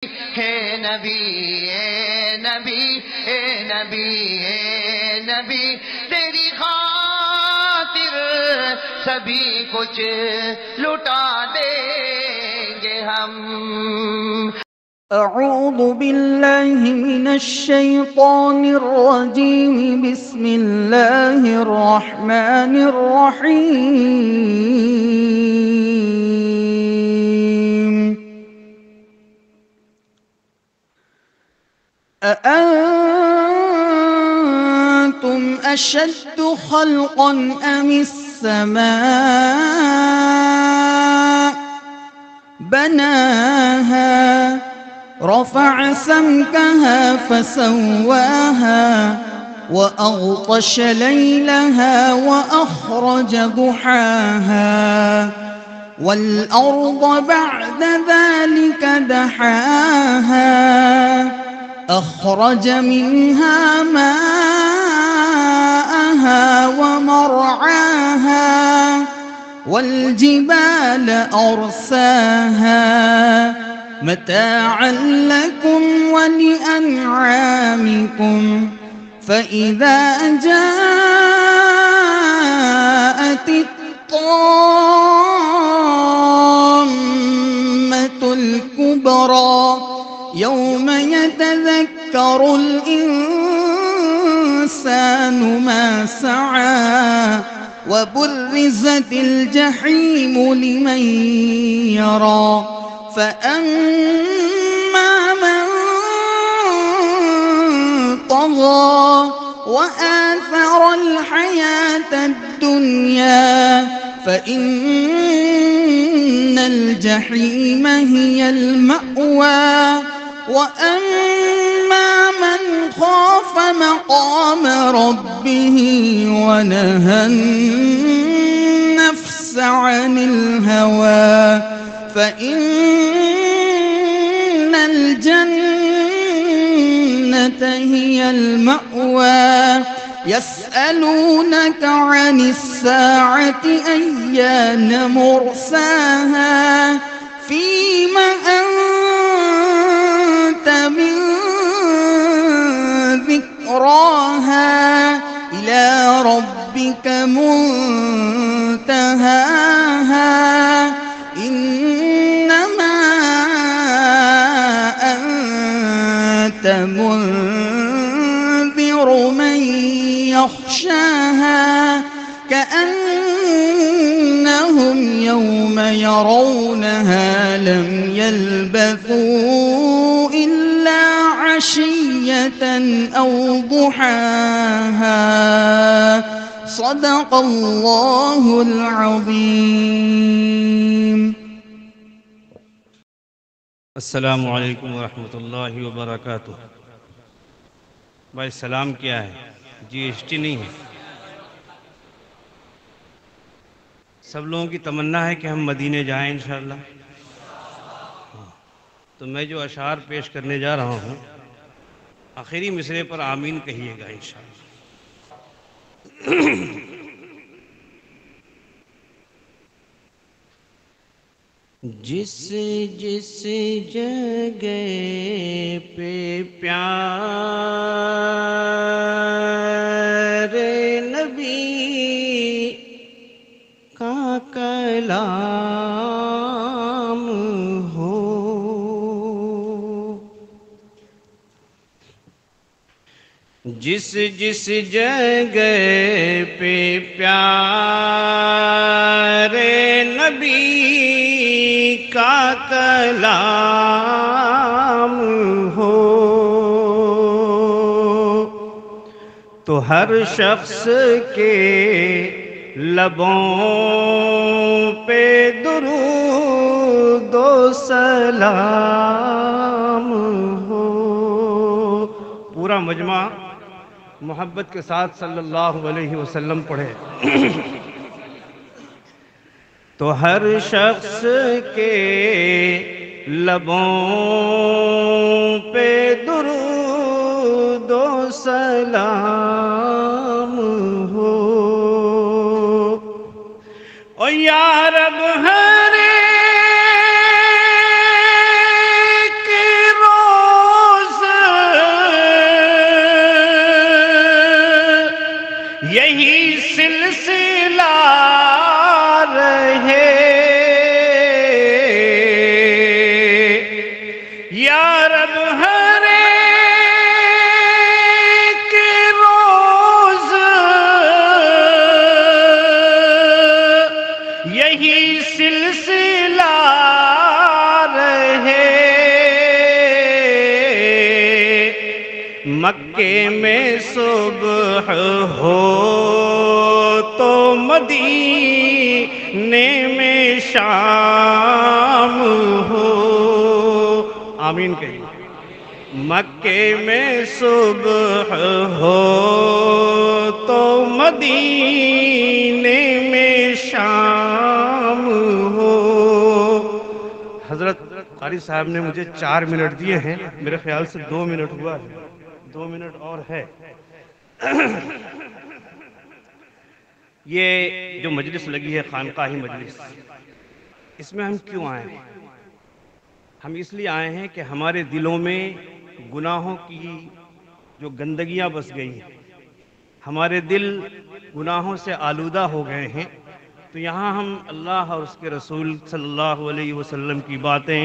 ہے نبی اے نبی اے نبی اے نبی تیری خاطر سبھی کچھ لٹا دیں گے ہم. اعوذ باللہ من الشیطان الرجیم بسم اللہ الرحمن الرحیم. أأنتم أشد خلقا أم السماء بناها رفع سمكها فسواها وأغطش ليلها وأخرج ضحاها والأرض بعد ذلك دحاها أخرج منها ماءها ومرعاها والجبال أرساها متاعا لكم ولأنعامكم فإذا جاءت الطامة الكبرى يوم يتذكر الإنسان ما سعى وبرزت الجحيم لمن يرى فأما من طغى وآثر الحياة الدنيا فإن الجحيم هي المأوى وأما من خاف مقام ربه ونهى النفس عن الهوى فإن الجنة هي المأوى يسألونك عن الساعة أيان مرساها فيم أنت من ذكراها إلى ربك منتهاها إنما أنت منذر من يخشاها كأنهم يوم يرونها لم يلبثوا إلا عشية أو ضحاها صدق الله العظيم. السلام علیکم ورحمۃ اللہ وبرکاتہ. بھائی سلام کیا ہے؟ جی ایس ٹی نہیں ہے. سب لوگوں کی تمنا ہے کہ ہم مدینے جائیں انشاءاللہ. تو میں جو اشعار پیش کرنے جا رہا ہوں آخری مصرعے پر آمین کہیے گا انشاءاللہ. جس جس جگہ پہ پیارے نبی کا کلام ہو جس جس جگہ پہ پیارے نبی کا کلام ہو تو ہر شخص کے لبوں پہ درود و سلام ہو. پورا مجمع محبت کے ساتھ صلی اللہ علیہ وسلم پڑھے. تو ہر شخص کے لبوں پہ درود و سلام ہو. او یا رب ہر ایک یا رب ہر ایک روز یہی سلسلہ رہے، مکے میں صبح ہو تو مدینے میں شام ہو، آمین کہیے۔ مکے میں صبح ہو تو مدینے میں شام ہو۔ حضرت قاری صاحب نے مجھے 4 منٹ دیے ہیں، میرے خیال سے 2 منٹ ہوا ہے، 2 منٹ اور ہے۔ یہ جو مجلس لگی ہے خانقاہی مجلس، اس میں ہم کیوں آئے ہیں؟ ہم اس لیے آئے ہیں کہ ہمارے دلوں میں گناہوں کی جو گندگیاں بس گئی ہیں، ہمارے دل گناہوں سے آلودہ ہو گئے ہیں، تو یہاں ہم اللہ اور اس کے رسول صلی اللہ علیہ وسلم کی باتیں،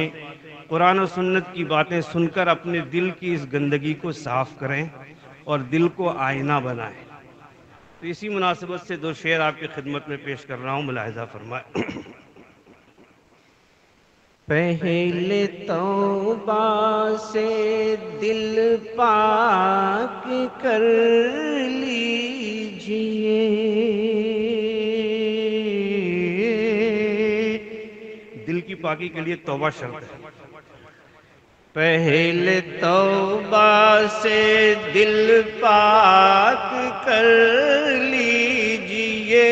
قرآن و سنت کی باتیں سن کر اپنے دل کی اس گندگی کو صاف کریں اور دل کو آئینہ بنائیں۔ تو اسی مناسبت سے 2 شعر آپ کی خدمت میں پیش کر رہا ہوں، ملاحظہ فرمائیں۔ پہلے توبہ سے دل پاک کر لیجئے، دل کی پاکی کے لیے توبہ شرط ہے۔ پہلے توبہ سے دل پاک کر لیجئے،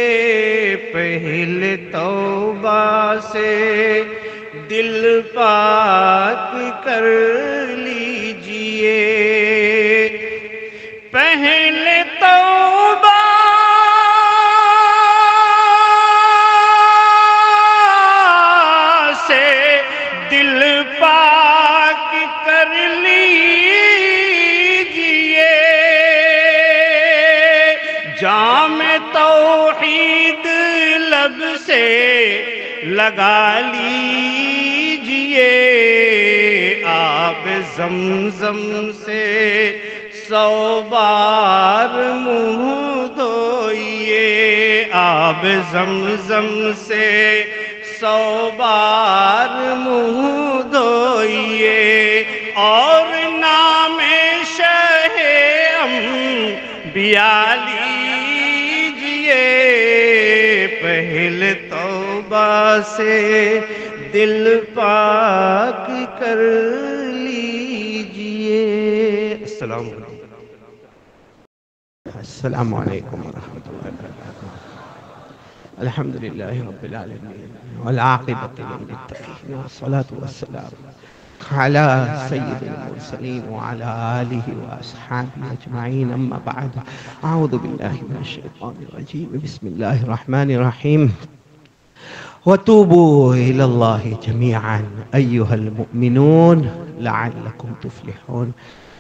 پہلے توبہ سے دل پاک کر لیجئے، پہلے توبہ سے دل پاک کر لیجئے، جام توحید لب سے لگا لیجئے، آب زمزم سے 100 بار منہ دھوئیے، آب زمزم سے 100 بار منہ دھوئیے، اور نام شہ انبیاء لیجئے، پہلے توبہ سے دل پاک کر لیجئے۔ السلام علیکم۔ السلام علیکم ورحمۃ اللہ وبرکاتہ۔ الحمد للہ رب العالمین والعاقبۃ للمتقین والصلاة والسلام على سید المرسلین وعلى آلہ واصحابہ اجمعین، اما بعد، اعوذ باللہ من الشیطان الرجیم، بسم اللہ الرحمن الرحیم۔ وَتُوبُوا إِلَى اللَّهِ جَمِيعًا أَيُّهَا الْمُؤْمِنُونَ لَعَلَّكُمْ تُفْلِحُونَ۔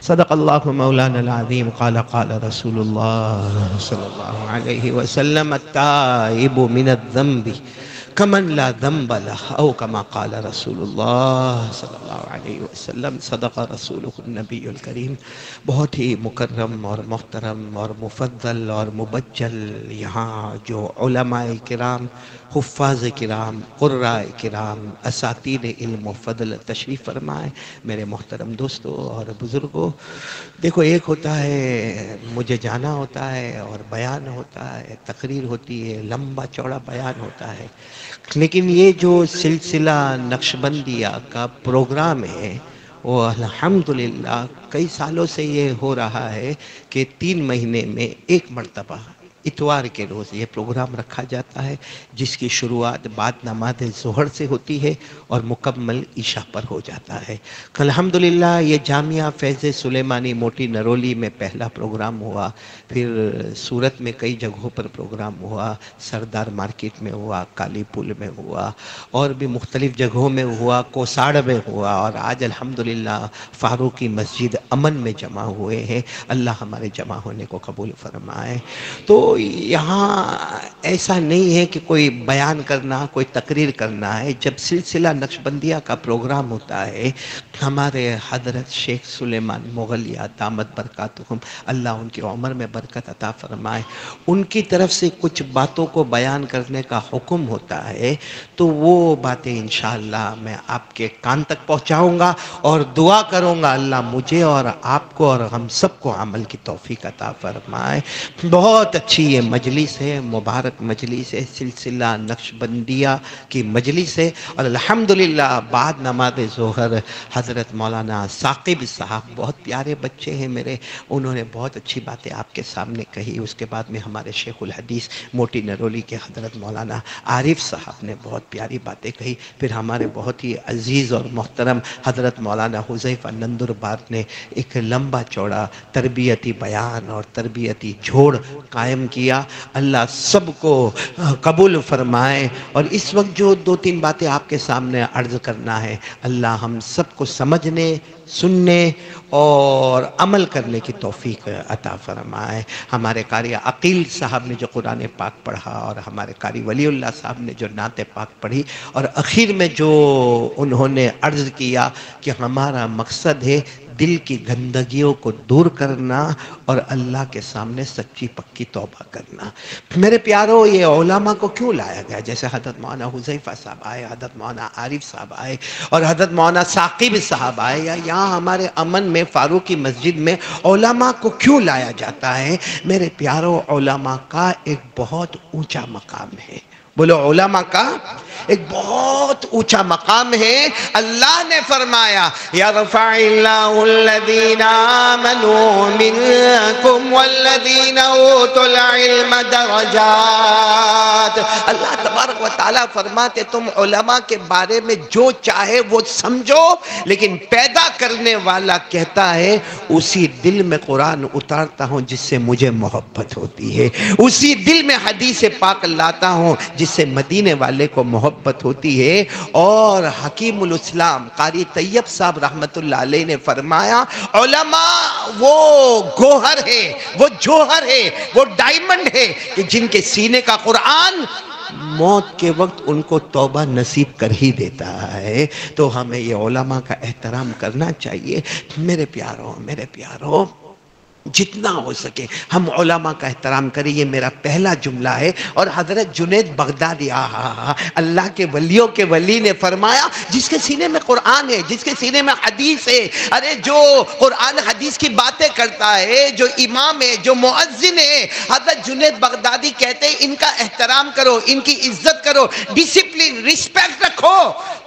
صدق اللہ مولانا العظیم، قال رسول اللہ صلی اللہ علیہ وسلم، التائب من الذنب کمن لا ذنب له، او کما قال رسول اللہ صلی اللہ علیہ وسلم، صدق رسولہ النبی الکریم۔ بہت ہی مکرم اور محترم اور مفضل اور مبجل یہاں جو علماء کرام، حفاظ کرام، قراء کرام، اساتید علم و فضل تشریف فرمائے، میرے محترم دوستوں اور بزرگوں، دیکھو ایک ہوتا ہے مجھے جانا ہوتا ہے اور بیان ہوتا ہے، تقریر ہوتی ہے، لمبا چوڑا بیان ہوتا ہے، لیکن یہ جو سلسلہ نقشبندیہ کا پروگرام ہے وہ الحمدللہ کئی سالوں سے یہ ہو رہا ہے کہ 3 مہینے میں 1 مرتبہ اتوار کے روز یہ پروگرام رکھا جاتا ہے، جس کی شروعات بعد نماز ظہر سے ہوتی ہے اور مکمل عشاء پر ہو جاتا ہے۔ الحمدللہ یہ جامعہ فیض سلیمانی موٹی نرولی میں پہلا پروگرام ہوا، پھر سورت میں کئی جگہوں پر پروگرام ہوا، سردار مارکیٹ میں ہوا، کالی پل میں ہوا، اور بھی مختلف جگہوں میں ہوا، کوساڑ میں ہوا، اور آج الحمدللہ فاروقی مسجد امن میں جمع ہوئے ہیں۔ اللہ ہمارے جمع ہونے کو قبول فرمائے۔ تو یہاں ایسا نہیں ہے کہ کوئی بیان کرنا، کوئی تقریر کرنا ہے. جب سلسلہ نقشبندیہ کا پروگرام ہوتا ہے، ہمارے حضرت شیخ سلیمان مغلیہ دامت برکاتہم، اللہ ان کی عمر میں برکت عطا فرمائے، ان کی طرف سے کچھ باتوں کو بیان کرنے کا حکم ہوتا ہے، تو وہ باتیں انشاءاللہ میں آپ کے کان تک پہنچاؤں گا اور دعا کروں گا اللہ مجھے اور آپ کو اور ہم سب کو عمل کی توفیق عطا فرمائے. بہت اچھی یہ مجلس ہے، مبارک مجلس ہے، سلسلہ نقشبندیہ کی مجلس ہے. اور الحمدللہ بعد نماز ظہر حضرت مولانا ثاقب صاحب، بہت پیارے بچے ہیں میرے، انہوں نے بہت اچھی باتیں آپ کے سامنے کہی. اس کے بعد میں ہمارے شیخ الحدیث موٹی نرولی کے حضرت مولانا عارف صاحب نے بہت پیاری باتیں کہی. پھر ہمارے بہت ہی عزیز اور محترم حضرت مولانا حذیفہ نندربار نے ایک لمبا چوڑا تربیتی بیان اور تربیتی جھوڑ قائم کیا. اللہ سب کو قبول فرمائے. اور اس وقت جو دو تین باتیں آپ کے سامنے عرض کرنا ہے، اللہ ہم سب کو سمجھنے، سننے اور عمل کرنے کی توفیق عطا فرمائے. ہمارے قاری عقیل صاحب نے جو قرآن پاک پڑھا اور ہمارے قاری ولی اللہ صاحب نے جو نعت پاک پڑھی اور اخیر میں جو انہوں نے عرض کیا کہ ہمارا مقصد ہے دل کی گندگیوں کو دور کرنا اور اللہ کے سامنے سچی پکی توبہ کرنا. میرے پیاروں، یہ علماء کو کیوں لایا گیا؟ جیسے حضرت مولانا حذیفہ صاحب آئے، حضرت مولانا عارف صاحب آئے اور حضرت مولانا ثاقب صاحب آئے، یا یہاں ہمارے امن میں فاروقی مسجد میں علماء کو کیوں لایا جاتا ہے؟ میرے پیاروں، علماء کا ایک بہت اونچا مقام ہے. بولو، علماء کا ایک بہت اونچا مقام ہے. اللہ نے فرمایا یرفع اللہ الذین آمنوا منکم والذین اوتوا العلم درجات. اللہ تبارک و تعالیٰ فرماتے تم علماء کے بارے میں جو چاہے وہ سمجھو، لیکن پیدا کرنے والا کہتا ہے اسی دل میں قرآن اتارتا ہوں جس سے مجھے محبت ہوتی ہے، اسی دل میں حدیث پاک لاتا ہوں جس سے مدینے والے کو محبت ہوتی ہے. اور حکیم الاسلام قاری طیب صاحب رحمت اللہ علیہ نے فرمایا علماء وہ گوہر ہے، وہ جوہر ہے، وہ ڈائمنڈ ہے کہ جن کے سینے کا قرآن موت کے وقت ان کو توبہ نصیب کر ہی دیتا ہے. تو ہمیں یہ علماء کا احترام کرنا چاہیے. میرے پیاروں جتنا ہو سکے ہم علماء کا احترام کریں. یہ میرا پہلا جملہ ہے. اور حضرت جنید بغدادی اللہ کے ولیوں کے ولی نے فرمایا جس کے سینے میں قرآن ہے، جس کے سینے میں حدیث ہے، ارے جو قرآن حدیث کی باتیں کرتا ہے، جو امام ہے، جو مؤذن ہے، حضرت جنید بغدادی کہتے ہیں ان کا احترام کرو، ان کی عزت کرو، ڈسپلن، رسپیکٹ رکھو.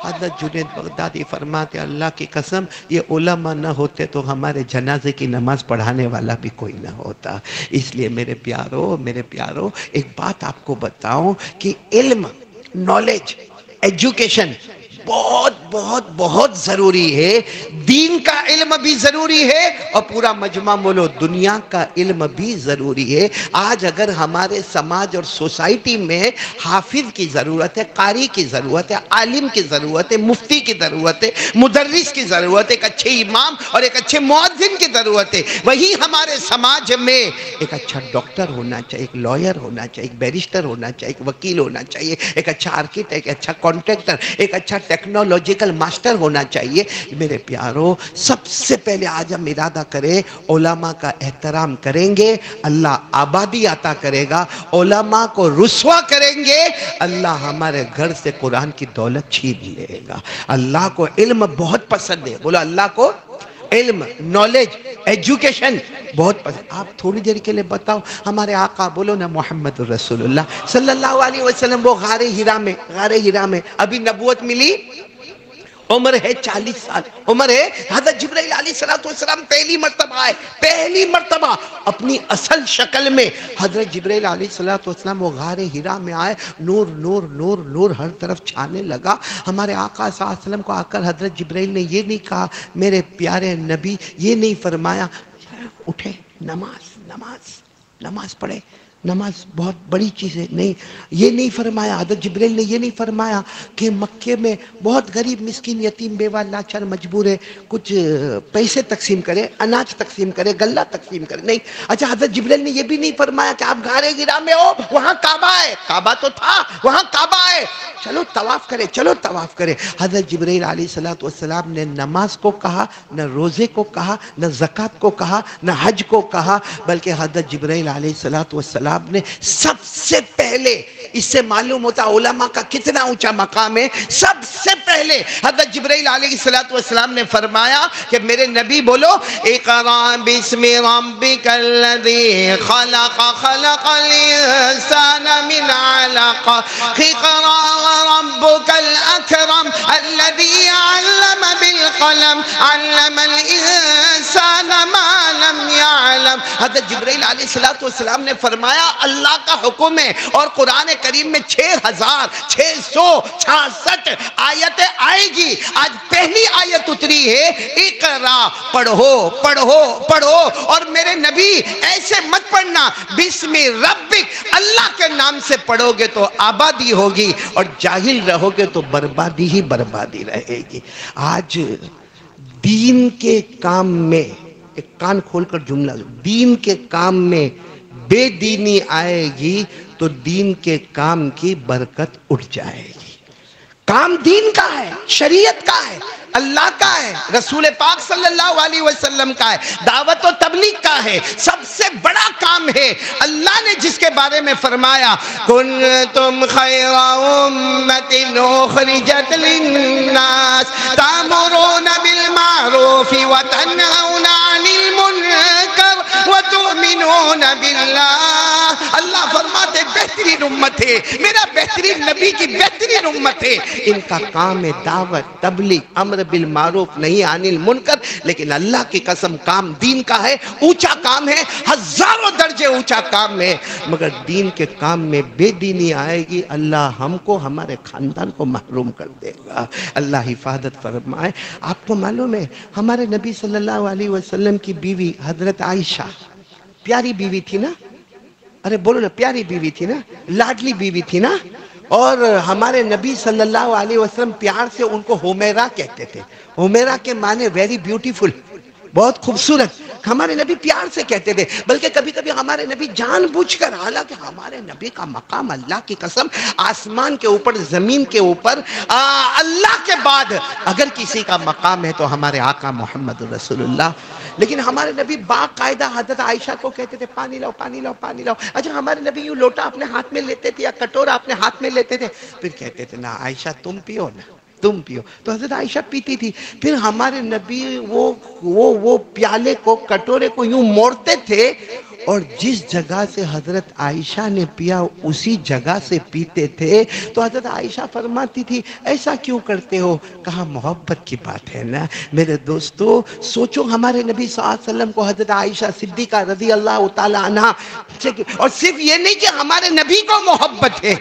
حضرت جنید بغدادی فرماتے اللہ کی قسم یہ علماء نہ ہوتے تو ہمارے جنازے کی نماز پڑھانے والا بھی کوئی نہ ہوتا. اس لیے میرے پیاروں ایک بات آپ کو بتاؤں کہ علم، نالج، ایجوکیشن بہت بہت بہت ضروری ہے. دین کا علم بھی ضروری ہے اور پورا مجمع بولو دنیا کا علم بھی ضروری ہے. آج اگر ہمارے سماج اور سوسائٹی میں حافظ کی ضرورت ہے، قاری کی ضرورت ہے، عالم کی ضرورت ہے، مفتی کی ضرورت ہے، مدرس کی ضرورت ہے، ایک اچھے امام اور ایک اچھے مؤذن کی ضرورت ہے. وہی ہمارے سماج میں ایک اچھا ڈاکٹر ہونا چاہیے، ایک لائر ہونا چاہیے، ایک بیرسٹر ہونا چاہیے، ایک وکیل ہونا چاہیے، ایک اچھا آرکیٹیکٹ، ایک اچھا کانٹریکٹر، ایک اچھا ٹیکنالوجیکل ماسٹر ہونا چاہیے. میرے پیاروں، سب سے پہلے آج ہم ارادہ کریں علماء کا احترام کریں گے، اللہ آبادی عطا کرے گا. علماء کو رسوا کریں گے، اللہ ہمارے گھر سے قرآن کی دولت چھین لے گا. اللہ کو علم بہت پسند ہے. بولو اللہ کو علم، نالج، ایجوکیشن بہت پسند. آپ تھوڑی دیر کے لیے بتاؤ ہمارے آقا بولو نا محمد رسول اللہ صلی اللہ علیہ وسلم، وہ غار ہیرا میں ابھی نبوت ملی، عمر ہے 40 سال، عمر ہے. حضرت جبرائیل علیہ السلام پہلی مرتبہ اپنی اصل شکل میں حضرت جبرائیل علیہ السلام وہ غار ہیرا میں آئے. نور نور نور نور ہر طرف چھانے لگا. ہمارے آقا صلی اللہ علیہ وسلم کو آ کر حضرت جبرائیل نے یہ نہیں کہا میرے پیارے نبی، یہ نہیں فرمایا اٹھے نماز پڑھے. نماز بہت بڑی چیز ہے. نہیں، یہ نہیں فرمایا حضرت جبریل نے، یہ نہیں فرمایا کہ مکے میں بہت غریب مسکین یتیم بیوہ لاچار مجبور ہے، کچھ پیسے تقسیم کرے، اناج تقسیم کرے، غلہ تقسیم کرے. نہیں. اچھا حضرت جبریل نے یہ بھی نہیں فرمایا کہ آپ غار حرا میں ہو، وہاں کعبہ ہے، کعبہ تو تھا، وہاں کعبہ ہے، چلو طواف کرے، چلو طواف کرے. حضرت جبریل علیہ السلام نے نماز کو کہا، نہ روزے کو کہا، نہ زکوٰۃ کو کہا، نہ حج کو کہا، بلکہ حضرت جبریل علیہ السلام نے سب سے پہلے، اس سے معلوم ہوتا علماء کا کتنا اونچا مقام ہے، سب سے پہلے حضرت جبریل علیہ السلام نے فرمایا کہ میرے نبی بولو اقرأ بسم ربک الذی خلق خلق الانسان من علق اقرأ ربک الاکرم الذی علم بالقلم علم الانسان ما لم يعلم. حضرت جبریل علیہ السلام نے فرمایا اللہ کا حکم ہے، اور قرآن کریم میں 6666 آیتیں آئے گی. آج پہلی آیت اتری ہے اقرا، پڑھو پڑھو پڑھو. اور میرے نبی ایسے مت پڑھنا، بسم ربک، اللہ کے نام سے پڑھو گے تو آبادی ہوگی، اور جاہل رہو گے تو بربادی ہی بربادی رہے گی. آج دین کے کام میں، ایک کان کھول کر جملہ، دین کے کام میں بے دینی آئے گی تو دین کے کام کی برکت اٹھ جائے گی. کام دین کا ہے، شریعت کا ہے، اللہ کا ہے، رسول پاک صلی اللہ علیہ وسلم کا ہے، دعوت و تبلیغ کا ہے، سب سے بڑا کام ہے. اللہ نے جس کے بارے میں فرمایا کنتم خیر امت اخرجت للناس تأمرون بالمعروف وتنہون عن المنکر وتؤمنون باللہ. اللہ فرماتے بہترین امت ہے، میرا بہترین نبی کی بہترین امت ہے. ان کا کام ہے دعوت، تبلیغ، امر بالمعروف، نہیں عن المنکر. لیکن اللہ کی قسم کام دین کا ہے، اونچا کام ہے، ہزاروں درجے اونچا کام ہے. مگر دین کے کام میں بے دینی آئے گی، اللہ ہم کو، ہمارے خاندان کو محروم کر دے گا. اللہ حفاظت فرمائے. آپ کو معلوم ہے ہمارے نبی صلی اللہ علیہ وسلم کی بیوی حضرت عائشہ پیاری بیوی تھی نا؟ ارے بولو نا، پیاری بیوی تھی نا، لاڈلی بیوی تھی نا. اور ہمارے نبی صلی اللہ علیہ وسلم پیار سے ان کو حمیرہ کہتے تھے. حمیرہ کے معنی ویری بیوٹیفل، بہت خوبصورت. ہمارے نبی پیار سے کہتے تھے. بلکہ کبھی کبھی ہمارے نبی جان بوجھ کر، حالانکہ ہمارے نبی کا مقام اللہ کی قسم آسمان کے اوپر، زمین کے اوپر، اللہ کے بعد اگر کسی کا مقام ہے تو ہمارے آقا محمد رسول اللہ. لیکن ہمارے نبی باقاعدہ حضرت عائشہ کو کہتے تھے پانی لاؤ پانی لاؤ پانی لاؤ. اچھا ہمارے نبی یوں لوٹا اپنے ہاتھ میں لیتے تھے یا کٹورا اپنے ہاتھ میں لیتے تھے، پھر کہتے تھے نا عائشہ تم پیو نا، تم پیو. تو حضرت عائشہ پیتی تھی. پھر ہمارے نبی وہ پیالے کو، کٹورے کو یوں موڑتے تھے، اور جس جگہ سے حضرت عائشہ نے پیا اسی جگہ سے پیتے تھے. تو حضرت عائشہ فرماتی تھی ایسا کیوں کرتے ہو؟ کہا محبت کی بات ہے نا. میرے دوستو سوچو ہمارے نبی صلی اللہ علیہ وسلم کو حضرت عائشہ صدیقہ رضی اللہ تعالی عنہ، اور صرف یہ نہیں کہ ہمارے نبی کو محبت ہے،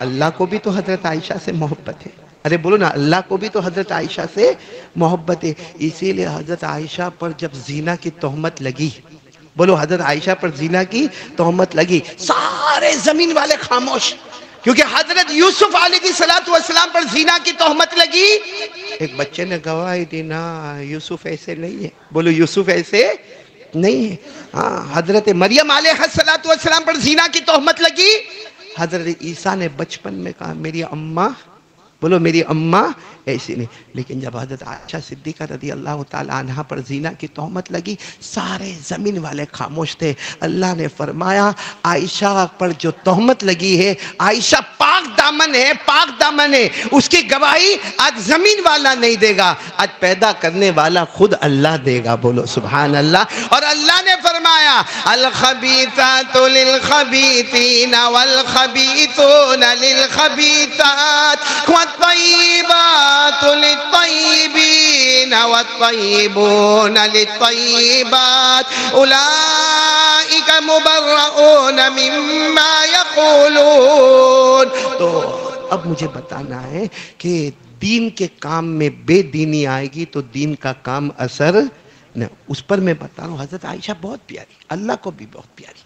اللہ کو بھی تو حضرت عائشہ سے محبت ہے. ارے بولو نا، اللہ کو بھی تو حضرت عائشہ سے محبت ہے. اسی لیے حضرت عائشہ پر جب زنا کی تہمت لگی، بولو حضرت عائشہ پر زنا کی تہمت لگی، سارے زمین والے خاموش. کیونکہ حضرت یوسف علیہ السلام پر زنا کی تہمت لگی. ایک بچے نے گواہی دی نا یوسف ایسے نہیں ہے. بولو یوسف ایسے نہیں ہے. ہاں حضرت مریم علیہ السلام پر زنا کی تہمت لگی. حضرت عیسیٰ نے بچپن میں کہا میری اماں، بولو میری اماں ایسی نہیں. لیکن جب حضرت عائشہ صدیقہ رضی اللہ تعالی عنہ پر زنا کی تہمت لگی، سارے زمین والے خاموش تھے. اللہ نے فرمایا عائشہ پر جو تہمت لگی ہے، عائشہ پاک دامن ہے، پاک دامن ہے. اس کی گواہی آج زمین والا نہیں دے گا، آج پیدا کرنے والا خود اللہ دے گا. بولو سبحان اللہ. اور اللہ نے فرمایا الخبیثات للخبیثین والخبیثون للخبیثات والطیبات للطیبین والطیبون للطیبات اولئک مبرؤون مما یقولون. تو اب مجھے بتانا ہے کہ دین کے کام میں بے دینی آئے گی تو دین کا کام اثر نہ. اس پر میں بتا رہا ہوں حضرت عائشہ بہت پیاری، اللہ کو بھی بہت پیاری.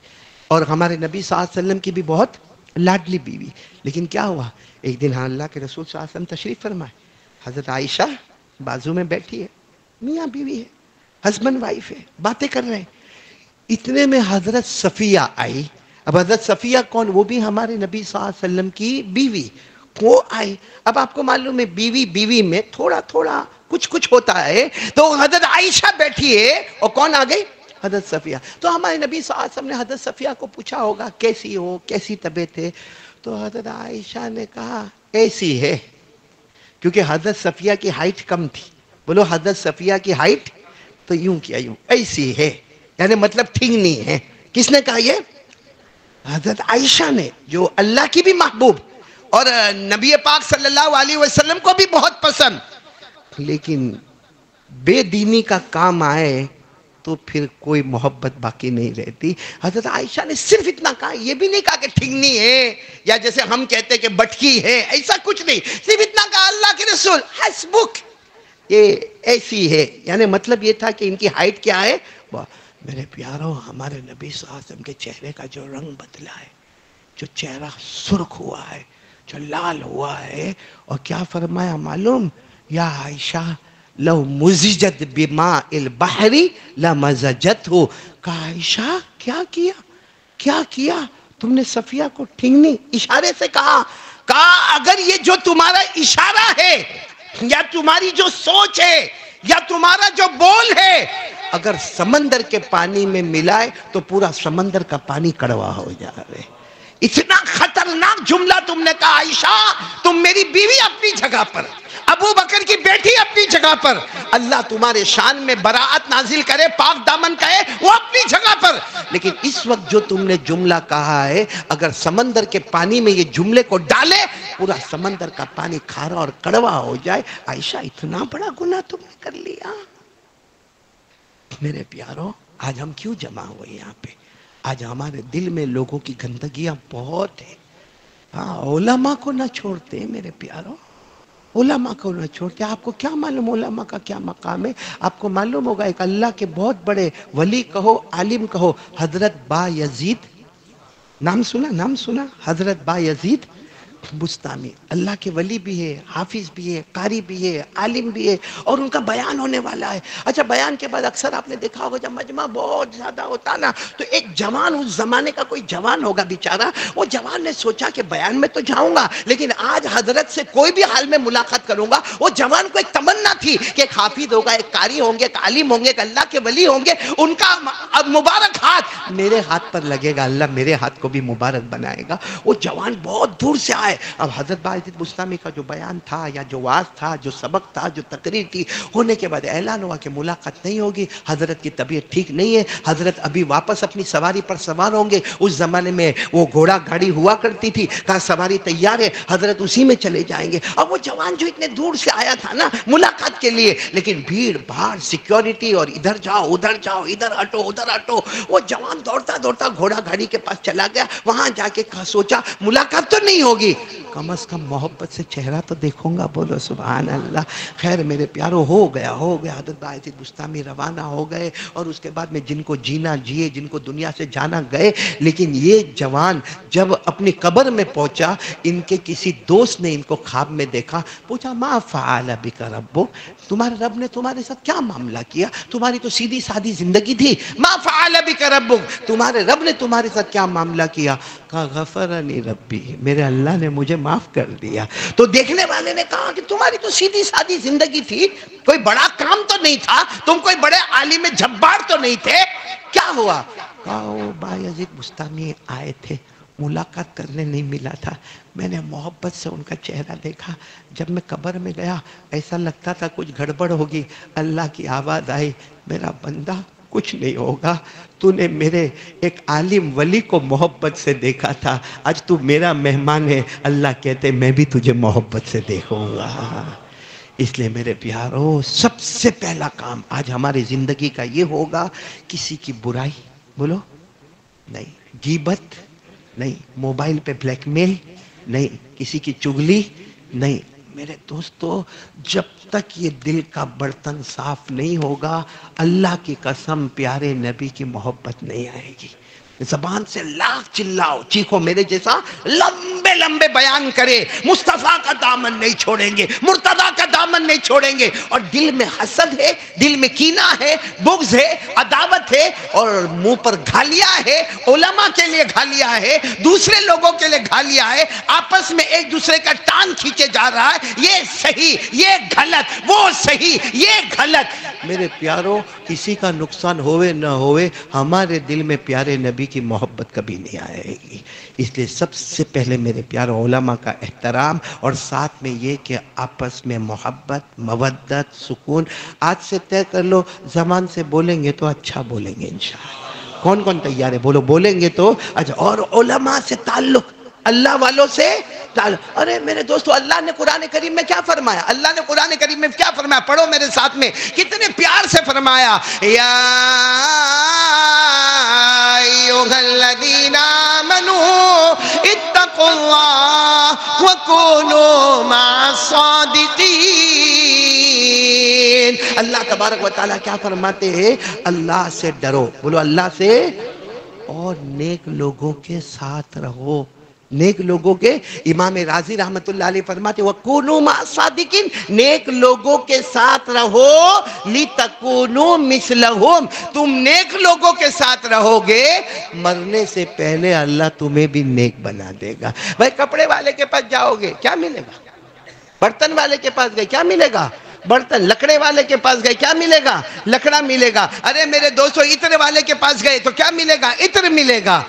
اور ہمارے نبی صلی اللہ علیہ وسلم کی بھی بہت لاڈلی بیوی. لیکن کیا ہوا, ایک دن اللہ کے رسول صلی اللہ علیہ وسلم تشریف فرمائے, حضرت عائشہ بازو میں بیٹھی ہے, میاں بیوی ہے, ہسبینڈ وائف ہے, باتیں کر رہے ہیں. اتنے میں حضرت صفیہ آئی. اب حضرت صفیہ کون؟ وہ بھی ہمارے نبی صلی اللہ علیہ وسلم کی بیوی. وہ آئی. اب آپ کو معلوم ہے بیوی بیوی میں تھوڑا تھوڑا کچھ ہوتا ہے. تو حضرت عائشہ بیٹھی ہے اور کون آ گئی؟ حضرت صفیہ. تو ہمارے نبی صلی اللہ علیہ وسلم نے حضرت صفیہ کو پوچھا ہوگا کیسی ہو, کیسی طبیعت ہے؟ تو حضرت عائشہ نے کہا ایسی ہے, کیونکہ حضرت صفیہ کی ہائٹ کم تھی. بولو حضرت صفیہ کی ہائٹ, تو یوں کیا یوں, ایسی ہے, یعنی مطلب ٹھیک نہیں ہے. کس نے کہا یہ؟ حضرت عائشہ نے, جو اللہ کی بھی محبوب اور نبی پاک صلی اللہ علیہ وسلم کو بھی بہت پسند. لیکن بے دینی کا کام آئے تو پھر کوئی محبت باقی نہیں رہتی. حضرت عائشہ نے صرف اتنا کہا, یہ بھی نہیں کہا کہ ٹھیک نہیں ہے, یا جیسے ہم کہتے کہ بٹکی ہے, ایسا کچھ نہیں. صرف اتنا کہا اللہ کے رسول حسبک, یہ ایسی ہے. یعنی مطلب یہ تھا کہ ان کی ہائٹ کیا ہے. میرے پیاروں, ہمارے نبی صلی اللہ علیہ وسلم کے چہرے کا جو رنگ بدلا ہے, جو چہرہ سرخ ہوا ہے, جو لال ہوا ہے, اور کیا فرمایا معلوم؟ یا عائشہ لو مزجت بماء البحر لمزجته. کہا عائشہ کیا کیا تم نے صفیہ کو؟ ٹھیک نہیں, اشارے سے کہا اگر یہ جو تمہارا اشارہ ہے یا تمہاری جو سوچ ہے یا تمہارا جو بول ہے, اگر سمندر کے پانی میں ملائے تو پورا سمندر کا پانی کڑوا ہو جائے. اتنا خطرناک جملہ تم نے کہا. عائشہ تم میری بیوی اپنی جگہ پر, ابو بکر کی بیٹی اپنی جگہ پر, اللہ تمہارے شان میں براعت نازل کرے, پاک دامن کہے, وہ اپنی جگہ پر. لیکن اس وقت جو تم نے جملہ کہا ہے, اگر سمندر کے پانی میں یہ جملے کو ڈالے پورا سمندر کا پانی کھارا اور کڑوا ہو جائے. عائشہ اتنا بڑا گناہ تم نے کر لیا. میرے پیاروں, آج ہم کیوں جمع ہوئے یہاں پہ؟ آج ہمارے دل میں لوگوں کی گندگیاں بہت ہیں. ہاں, علماء کو نہ چھوڑتے میرے پیاروں, علماء کو نہ چھوڑتے. آپ کو کیا معلوم علماء کا کیا مقام ہے؟ آپ کو معلوم ہوگا ایک اللہ کے بہت بڑے ولی کہو, عالم کہو, حضرت با یزید, نام سنا حضرت با یزید بستامی. اللہ کے ولی بھی ہے, حافظ بھی ہے, قاری بھی ہے, عالم بھی ہے, اور ان کا بیان ہونے والا ہے. اچھا, بیان کے بعد اکثر آپ نے دیکھا ہوگا جب مجمع بہت زیادہ ہوتا نا, تو ایک جوان, اس زمانے کا کوئی جوان ہوگا بیچارہ, وہ جوان نے سوچا کہ بیان میں تو جاؤں گا لیکن آج حضرت سے کوئی بھی حال میں ملاقات کروں گا. وہ جوان کو ایک تمنا تھی کہ ایک حافظ ہوگا, ایک قاری ہوں گے, ایک عالم ہوں گے, ایک اللہ کے ولی ہوں گے, ان کا مبارک ہاتھ میرے ہاتھ پر لگے گا, اللہ میرے ہاتھ کو بھی مبارک بنائے گا. وہ جوان بہت دور سے آئے. اب حضرت باعزت بستامی کا جو بیان تھا یا جو واعظ تھا, جو سبق تھا, جو تقریر تھی, ہونے کے بعد اعلان ہوا کہ ملاقات نہیں ہوگی, حضرت کی طبیعت ٹھیک نہیں ہے, حضرت ابھی واپس اپنی سواری پر سوار ہوں گے. اس زمانے میں وہ گھوڑا گاڑی ہوا کرتی تھی, کہا سواری تیار ہے, حضرت اسی میں چلے جائیں گے. اب وہ جوان جو اتنے دور سے آیا تھا نا ملاقات کے لیے, لیکن بھیڑ بھاڑ, سیکیورٹی, اور ادھر جاؤ ادھر جاؤ, ادھر ہٹو ادھر ہٹو, وہ جوان دوڑتا دوڑتا گھوڑا گاڑی کے پاس چلا گیا. وہاں جا کے سوچا ملاقات تو نہیں ہوگی, کم از کم محبت سے چہرہ تو دیکھوں گا. بولو سبحان اللہ. خیر میرے پیاروں, ہو گیا. حضرت باعزت بستامی روانہ ہو گئے, اور اس کے بعد میں جن کو جینا جیے, جن کو دنیا سے جانا گئے. لیکن یہ جوان جب اپنی قبر میں پہنچا, ان کے کسی دوست نے ان کو خواب میں دیکھا, پوچھا ما فعل بک ربک, تمہارے رب نے تمہارے ساتھ کیا معاملہ کیا؟ تمہاری تو سیدھی سادھی زندگی تھی. ما فعل بک ربک, تمہارے رب نے تمہارے ساتھ کیا معاملہ کیا؟ کہا غفرنی ربی, میرے اللہ نے مجھے معاف کر دیا. تو دیکھنے والے نے کہا کہ تمہاری تو سیدھی سادھی زندگی تھی, کوئی بڑا کام تو نہیں تھا, تم کوئی بڑے عالم جبار تو نہیں تھے, کیا ہوا؟ کہا وہ باعزت بستامی آئے تھے, ملاقات کرنے نہیں ملا تھا, میں نے محبت سے ان کا چہرہ دیکھا. جب میں قبر میں گیا ایسا لگتا تھا کچھ گڑبڑ ہوگی. اللہ کی آواز آئی, میرا بندہ کچھ نہیں ہوگا, تو نے میرے ایک عالم ولی کو محبت سے دیکھا تھا, آج تو میرا مہمان ہے. اللہ کہتے میں بھی تجھے محبت سے دیکھوں گا. اس لیے میرے پیاروں, سب سے پہلا کام آج ہماری زندگی کا یہ ہوگا, کسی کی برائی بولو نہیں, غیبت نہیں, موبائل پہ بلیک میل نہیں, کسی کی چغلی نہیں. میرے دوستو, جب تک یہ دل کا برتن صاف نہیں ہوگا, اللہ کی قسم پیارے نبی کی محبت نہیں آئے گی. زبان سے لاکھ چلاؤ چیخو میرے جیسا، لمبے لمبے بیان کرے، مصطفیٰ کا دامن نہیں چھوڑیں گے، مرتضیٰ کا دامن نہیں چھوڑیں گے، اور دل میں حسد ہے، دل میں کینہ ہے، بغض ہے، عداوت ہے، اور منہ پر گھالیاں ہے، علماء کے لیے گھالیاں ہے، دوسرے لوگوں کے لیے گھالیاں ہے، آپس میں ایک دوسرے کا ٹانگ کھینچے جا رہا ہے، یہ صحیح، یہ غلط، وہ صحیح، یہ غلط۔ میرے پیاروں، کسی کا نقصان ہوئے نہ ہوئے، ہمارے دل میں پیارے نبی کی محبت کبھی نہیں آئے گی۔ اس لیے سب سے پہلے میرے پیارے علماء کا احترام، اور ساتھ میں یہ کہ آپس میں محبت، مودت، سکون۔ آج سے طے کر لو، زبان سے بولیں گے تو اچھا بولیں گے انشاءاللہ۔ کون کون تیار ہے؟ بولو بولیں گے تو اچھا۔ اور علماء سے تعلق، اللہ والوں سے تعلق۔ ارے میرے دوستو، اللہ نے قرآن کریم میں کیا فرمایا؟ اللہ نے قرآن کریم میں کیا فرمایا؟ پڑھو میرے ساتھ میں، کتنے پیار سے فرمایا، یا ایھا الذین آمنوا اتقوا اللہ وکونوا مع الصادقین۔ اللہ تبارک و تعالیٰ کیا فرماتے ہیں؟ اللہ سے ڈرو، بولو اللہ سے، اور نیک لوگوں کے ساتھ رہو، نیک لوگوں کے۔ امام راضی رحمت اللہ علیہ فرماتے وَكُونُوا مَعَ الصَّادِقِينَ، نیک لوگوں کے ساتھ رہو، لِتَكُونُوا مِثْلَهُمْ، تم نیک لوگوں کے ساتھ رہو گے، مرنے سے پہلے اللہ تمہیں بھی نیک بنا دے گا۔ بھائی کپڑے والے کے پاس جاؤ گے، کیا ملے گا؟ برتن والے کے پاس گئے، کیا ملے گا؟ برتن۔ لکڑے والے کے پاس گئے، کیا ملے گا؟ لکڑا ملے گا۔ ارے میرے دوستو، عطر والے کے پاس گئے تو کیا ملے گا؟ عطر ملے گا۔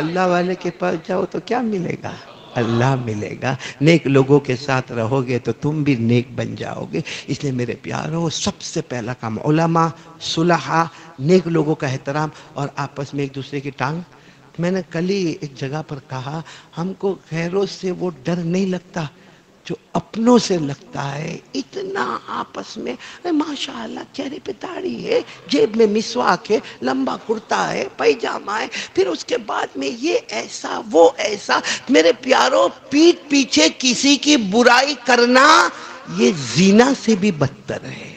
اللہ والے کے پاس جاؤ تو کیا ملے گا؟ اللہ ملے گا۔ نیک لوگوں کے ساتھ رہو گے تو تم بھی نیک بن جاؤ گے۔ اس لیے میرے پیاروں، سب سے پہلا کام علماء، صلحاء، نیک لوگوں کا احترام، اور آپس میں ایک دوسرے کی ٹانگ۔ میں نے کل ہی ایک جگہ پر کہا، ہم کو غیروں سے وہ ڈر نہیں لگتا جو اپنوں سے لگتا ہے۔ اتنا آپس میں، ماشاءاللہ چہرے پہ داڑھی ہے، جیب میں مسواک ہے، لمبا کرتا ہے، پیجامہ ہے، پھر اس کے بعد میں یہ ایسا وہ ایسا۔ میرے پیاروں، پیٹھ پیچھے کسی کی برائی کرنا یہ زنا سے بھی بدتر ہے۔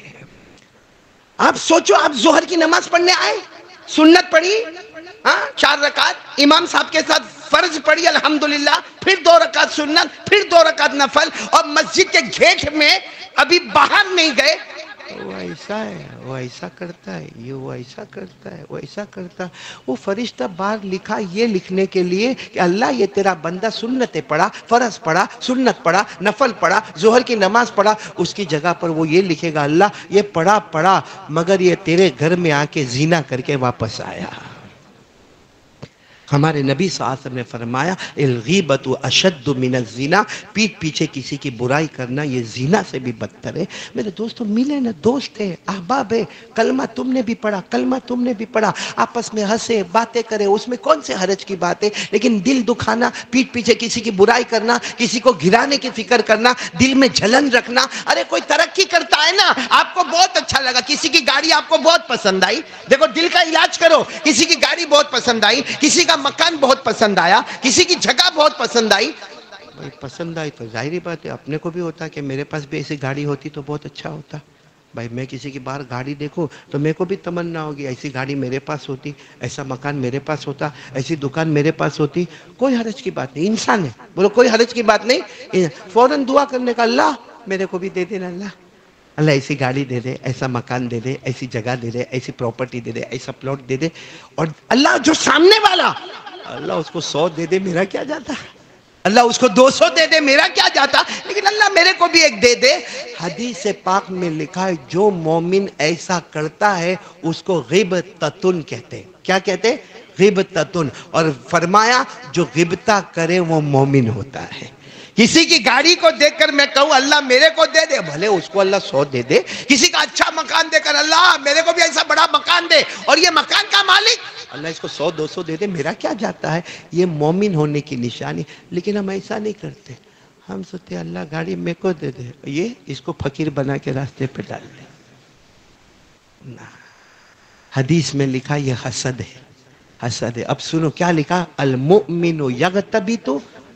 آپ سوچو، آپ ظہر کی نماز پڑھنے آئے، سنت پڑھی، ہاں 4 رکعت، امام صاحب کے ساتھ فرض پڑھی الحمدللہ، پھر 2 رکعت سنت، پھر 2 رکعت نفل، اور مسجد کے گیٹ میں ابھی باہر نہیں گئے، وہ ایسا ہے، وہ ایسا کرتا ہے، یہ وہ ایسا کرتا ہے، وہ ایسا کرتا ہے۔ وہ فرشتہ باہر لکھا یہ لکھنے کے لیے کہ اللہ یہ تیرا بندہ سنتیں پڑھا، فرض پڑھا، سنت پڑھا، نفل پڑھا، ظہر کی نماز پڑھا، اس کی جگہ پر وہ یہ لکھے گا، اللہ یہ پڑھا مگر یہ تیرے گھر میں آ کے زنا کر کے واپس آیا۔ ہمارے نبی صلی اللہ علیہ وسلم نے فرمایا الغیبت اشد من الزنا، پیٹھ پیچھے کسی کی برائی کرنا یہ زنا سے بھی بدتر ہے۔ میرے دوستو، ملے نا، دوست ہے، احباب ہے، کلمہ تم نے بھی پڑھا، کلمہ تم نے بھی پڑھا، آپس میں ہنسے باتیں کرے، اس میں کون سے حرج کی بات ہے؟ لیکن دل دکھانا، پیٹھ پیچھے کسی کی برائی کرنا، کسی کو گرانے کی فکر کرنا، دل میں جلن رکھنا۔ ارے کوئی ترقی کرتا ہے نا، آپ کو بہت اچھا لگا، کسی کی گاڑی آپ کو بہت پسند آئی، دیکھو دل کا علاج کرو، کسی کی گاڑی بہت پسند آئی، کسی کا مکان بہت پسند آیا، کسی کی جگہ بہت پسند آئی، بھائی پسند آئی تو ظاہری بات ہے اپنے کو بھی ہوتا کہ میرے پاس بھی ایسی گاڑی ہوتی تو بہت اچھا ہوتا۔ بھائی میں کسی کی باہر گاڑی دیکھوں تو میرے کو بھی تمنا ہوگی ایسی گاڑی میرے پاس ہوتی، ایسا مکان میرے پاس ہوتا، ایسی دکان میرے پاس ہوتی۔ کوئی حرج کی بات نہیں، انسان ہے، بولو کوئی حرج کی بات نہیں۔ فوراً دعا کرنے کا، اللہ میرے کو بھی دے دینا، اللہ ایسی گاڑی دے دے، ایسا مکان دے دے، ایسی جگہ دے دے، ایسی پراپرٹی دے دے، ایسا پلاٹ دے دے، اور اللہ جو سامنے والا، اللہ اس کو 100 دے دے، میرا کیا جاتا؟ اللہ اس کو 200 دے دے، میرا کیا جاتا؟ لیکن اللہ میرے کو بھی ایک دے دے۔ حدیث پاک میں لکھا ہے جو مومن ایسا کرتا ہے اس کو غیبتۃ کہتے ہیں۔ کیا کہتے ہیں؟ غیبتۃ۔ اور فرمایا جو غیبتہ کرے وہ مومن ہوتا ہے۔ کسی کی گاڑی کو دیکھ کر میں کہوں اللہ میرے کو دے دے، بھلے اس کو اللہ 100 دے دے۔ کسی کا اچھا مکان دے کر اللہ میرے کو بھی ایسا بڑا مکان دے، اور یہ مکان کا مالک اللہ اس کو 100-200 دے دے، میرا کیا جاتا ہے؟ یہ مومن ہونے کی نشانی۔ لیکن ہم ایسا نہیں کرتے، ہم سوچتے اللہ گاڑی میرے کو دے دے، یہ اس کو فقیر بنا کے راستے پہ ڈال دے۔ حدیث میں لکھا یہ حسد ہے، حسد ہے۔ اب سنو کیا لکھا، المؤمن یغتبط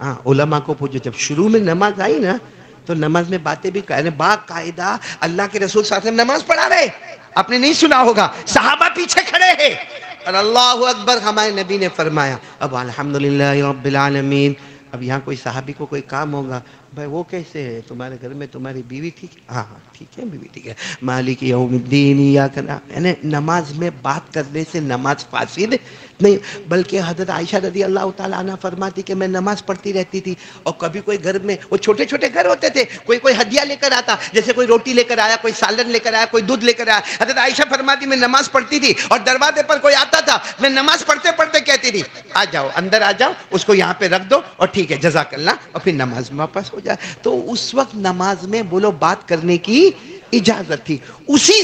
ہاں علماء کو پوچھو، جب شروع میں نماز آئی نا تو نماز میں باتیں بھی کہنے باقاعدہ اللہ کے رسول صلی اللہ علیہ وسلم نماز پڑھا رہے. آپ نے نہیں سنا ہوگا، صحابہ پیچھے کھڑے ہیں اور اللہ اکبر ہمارے نبی نے فرمایا. اب الحمدللہ رب العالمین. اب یہاں کوئی صحابی کو کوئی کام ہوگا، بھائی وہ کیسے ہے تمہارے گھر میں تمہاری بیوی ٹھیک ہے؟ ہاں ہاں ٹھیک ہے بیوی ٹھیک ہے. مالک یوم الدین ایاک نعبد. یعنی نماز میں بات کرنے سے نماز فاسد نہیں، بلکہ حضرت عائشہ رضی اللہ تعالیٰ عنہ فرماتی کہ میں نماز پڑھتی رہتی تھی اور کبھی کوئی گھر میں، وہ چھوٹے چھوٹے گھر ہوتے تھے، کوئی ہدیہ لے کر آتا، جیسے کوئی روٹی لے کر آیا، کوئی سالن لے کر آیا، کوئی دودھ لے کر آیا. حضرت عائشہ فرماتی میں نماز پڑھتی تھی اور دروازے پر کوئی آتا تھا، میں نماز پڑھتے پڑھتے کہتی تھی آ جاؤ اندر آ جاؤ، اس کو یہاں پہ رکھ دو اور ٹھیک ہے جزاک اللہ، اور پھر نماز میں واپس ہو جائے. تو اس وقت نماز میں بولو بات کرنے کی اجازت تھی. اسی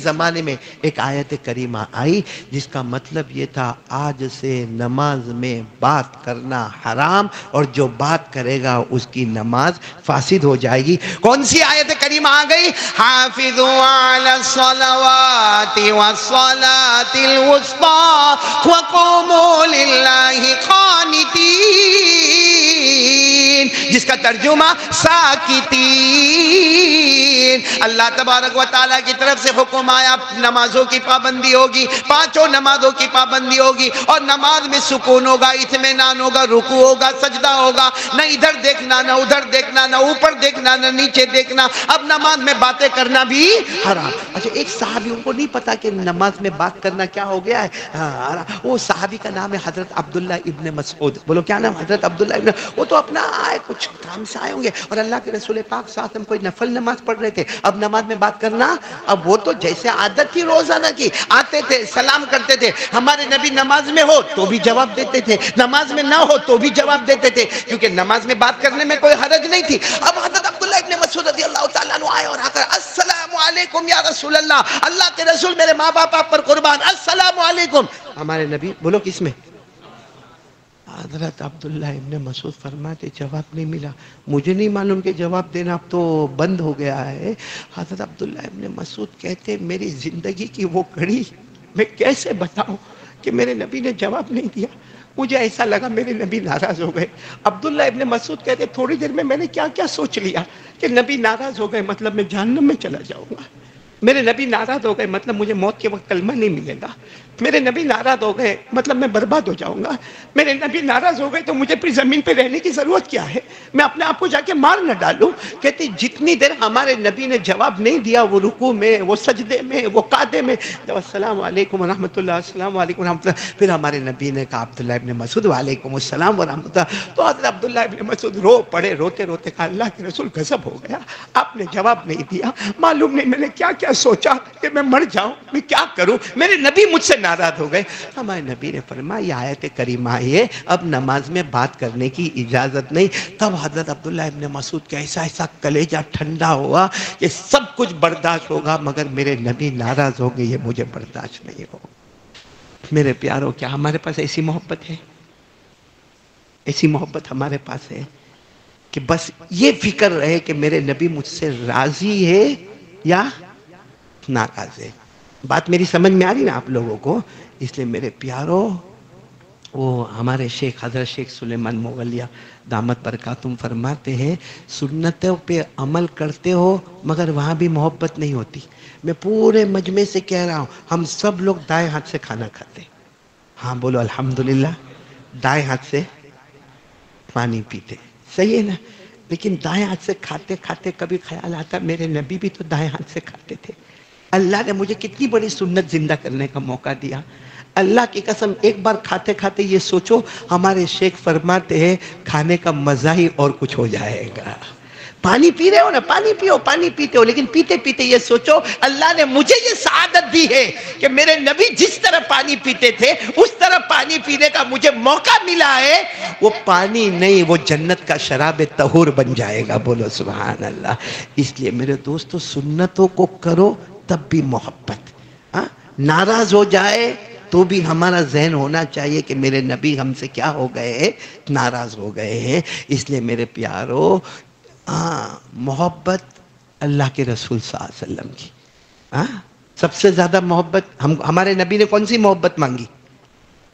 زمانے میں ایک آیت کریمہ آئی جس کا مطلب یہ تھا آج سے نماز میں بات کرنا حرام، اور جو بات کرے گا اس کی نماز فاسد ہو جائے گی. کون سی آیت کریمہ آ گئی؟ حافظوا علی الصلوات والصلاة الوسطی وقوموا للہ قانتین، جس کا ترجمہ ساکتین. اللہ تبارک و تعالیٰ کی طرف سے حکم آیا نمازوں کی پابندی ہوگی، پانچوں نمازوں کی پابندی ہوگی، اور نماز میں سکون ہوگا، اطمینان ہوگا، رکوع ہوگا، سجدہ ہوگا، نہ ادھر دیکھنا نہ ادھر دیکھنا، نہ اوپر دیکھنا نہ نیچے دیکھنا. اب نماز میں باتیں کرنا بھی حرام. اچھا ایک صحابی، ان کو نہیں پتا کہ نماز میں بات کرنا کیا ہو گیا ہے. وہ صحابی کا نام ہے حضرت عبداللہ ابن مسعود. بولو کیا نام؟ حضرت عبداللہ ابن. وہ تو اپنا آئے کچھ کام سے آئے ہوں گے اور اللہ کے رسول پاک صلی اللہ علیہ وسلم کوئی نفل نماز پڑھ رہے تھے. اب نماز میں بات کرنا، اب وہ تو جیسے عادت تھی روزانہ کی، آتے تھے سلام کرتے تھے. ہمارے نبی نماز میں ہو تو بھی جواب دیتے تھے، نماز میں نہ ہو تو بھی جواب دیتے تھے، کیونکہ نماز میں بات کرنے میں کوئی حرج نہیں تھی. اب حضرت عبداللہ ابن مسعود رضی اللہ تعالیٰ عنہ آئے اور آ کر السلام علیکم یا رسول اللہ، اللہ کے رسول میرے ماں باپ آپ پر قربان، السلام علیکم. ہمارے نبی بولو کس میں؟ حضرت عبداللہ ابن مسعود فرماتے جواب نہیں ملا. مجھے نہیں معلوم کہ جواب دینا اب تو بند ہو گیا ہے. حضرت عبداللہ ابن مسعود کہتے میری زندگی کی وہ گھڑی میں کیسے بتاؤں کہ میرے نبی نے جواب نہیں دیا. مجھے ایسا لگا میرے نبی ناراض ہو گئے. عبداللہ ابن مسعود کہتے تھوڑی دیر میں نے کیا کیا سوچ لیا کہ نبی ناراض ہو گئے مطلب میں جہنم میں چلا جاؤں گا. میرے نبی ناراض ہو گئے مطلب مجھے موت کے وقت کلمہ نہیں ملے گا. میرے نبی ناراض ہو گئے مطلب میں برباد ہو جاؤں گا. میرے نبی ناراض ہو گئے تو مجھے پھر زمین پہ رہنے کی ضرورت کیا ہے؟ میں اپنے آپ کو جا کے مار نہ ڈالوں. کہتے جتنی دیر ہمارے نبی نے جواب نہیں دیا، وہ رکوع میں، وہ سجدے میں، وہ قعدے میں، جب السلام علیکم ورحمۃ اللہ، السلام علیکم ورحمۃ اللہ، پھر ہمارے نبی نے کہا عبداللہ ابن مسعود وعلیکم السلام ورحمۃ اللہ. تو حضرت عبداللہ ابن مسعود رو پڑے، روتے روتے کہا اللہ کے رسول غضب ہو گیا، آپ نے جواب نہیں دیا. معلوم نہیں میں نے کیا کیا سوچا کہ میں مر جاؤں، میں کیا کروں، میرے نبی مجھ سے ناراض ہو گئے. ہمارے نبی نے فرمایا یہ آیت کریمہ ہے اب نماز میں بات کرنے کی اجازت نہیں. تب حضرت عبداللہ ابن مسعود کا ایسا کلیجہ ٹھنڈا ہوا کہ سب کچھ برداشت ہوگا مگر میرے نبی ناراض ہو گئے، یہ مجھے برداشت نہیں ہوگا. میرے پیاروں کیا ہمارے پاس ایسی محبت ہے؟ ایسی محبت ہمارے پاس ہے کہ بس یہ فکر رہے کہ میرے نبی مجھ سے راضی ہے یا ناراض ہے. بات میری سمجھ میں آ رہی نا آپ لوگوں کو؟ اس لیے میرے پیاروں وہ ہمارے شیخ حضرت شیخ سلیمان مغلیہ دامت برکاتہم فرماتے ہیں سنتوں پہ عمل کرتے ہو مگر وہاں بھی محبت نہیں ہوتی. میں پورے مجمع سے کہہ رہا ہوں ہم سب لوگ دائیں ہاتھ سے کھانا کھاتے، ہاں بولو الحمدللہ، دائیں ہاتھ سے پانی پیتے، صحیح ہے نا؟ لیکن دائیں ہاتھ سے کھاتے کھاتے کبھی خیال آتا میرے نبی بھی تو دائیں ہاتھ سے کھاتے تھے. اللہ نے مجھے کتنی بڑی سنت زندہ کرنے کا موقع دیا. اللہ کی قسم ایک بار کھاتے کھاتے یہ سوچو ہمارے شیخ فرماتے ہیں کھانے کا مزہ ہی اور کچھ ہو جائے گا. پانی پی رہے ہو نا، پانی پیو، پانی پیتے ہو، لیکن پیتے پیتے یہ سوچو اللہ نے مجھے یہ سعادت دی ہے کہ میرے نبی جس طرح پانی پیتے تھے اس طرح پانی پینے کا مجھے موقع ملا ہے. وہ پانی نہیں، وہ جنت کا شراب طہور بن جائے گا. بولو سبحان اللہ. اس لیے میرے دوستو سنتوں کو کرو تب بھی محبت. ناراض ہو جائے تو بھی ہمارا ذہن ہونا چاہیے کہ میرے نبی ہم سے کیا ہو گئے ہیں؟ ناراض ہو گئے ہیں. اس لیے میرے پیارو محبت اللہ کے رسول صلی اللہ علیہ وسلم کی. سب سے زیادہ محبت ہمارے نبی نے کون سی محبت مانگی؟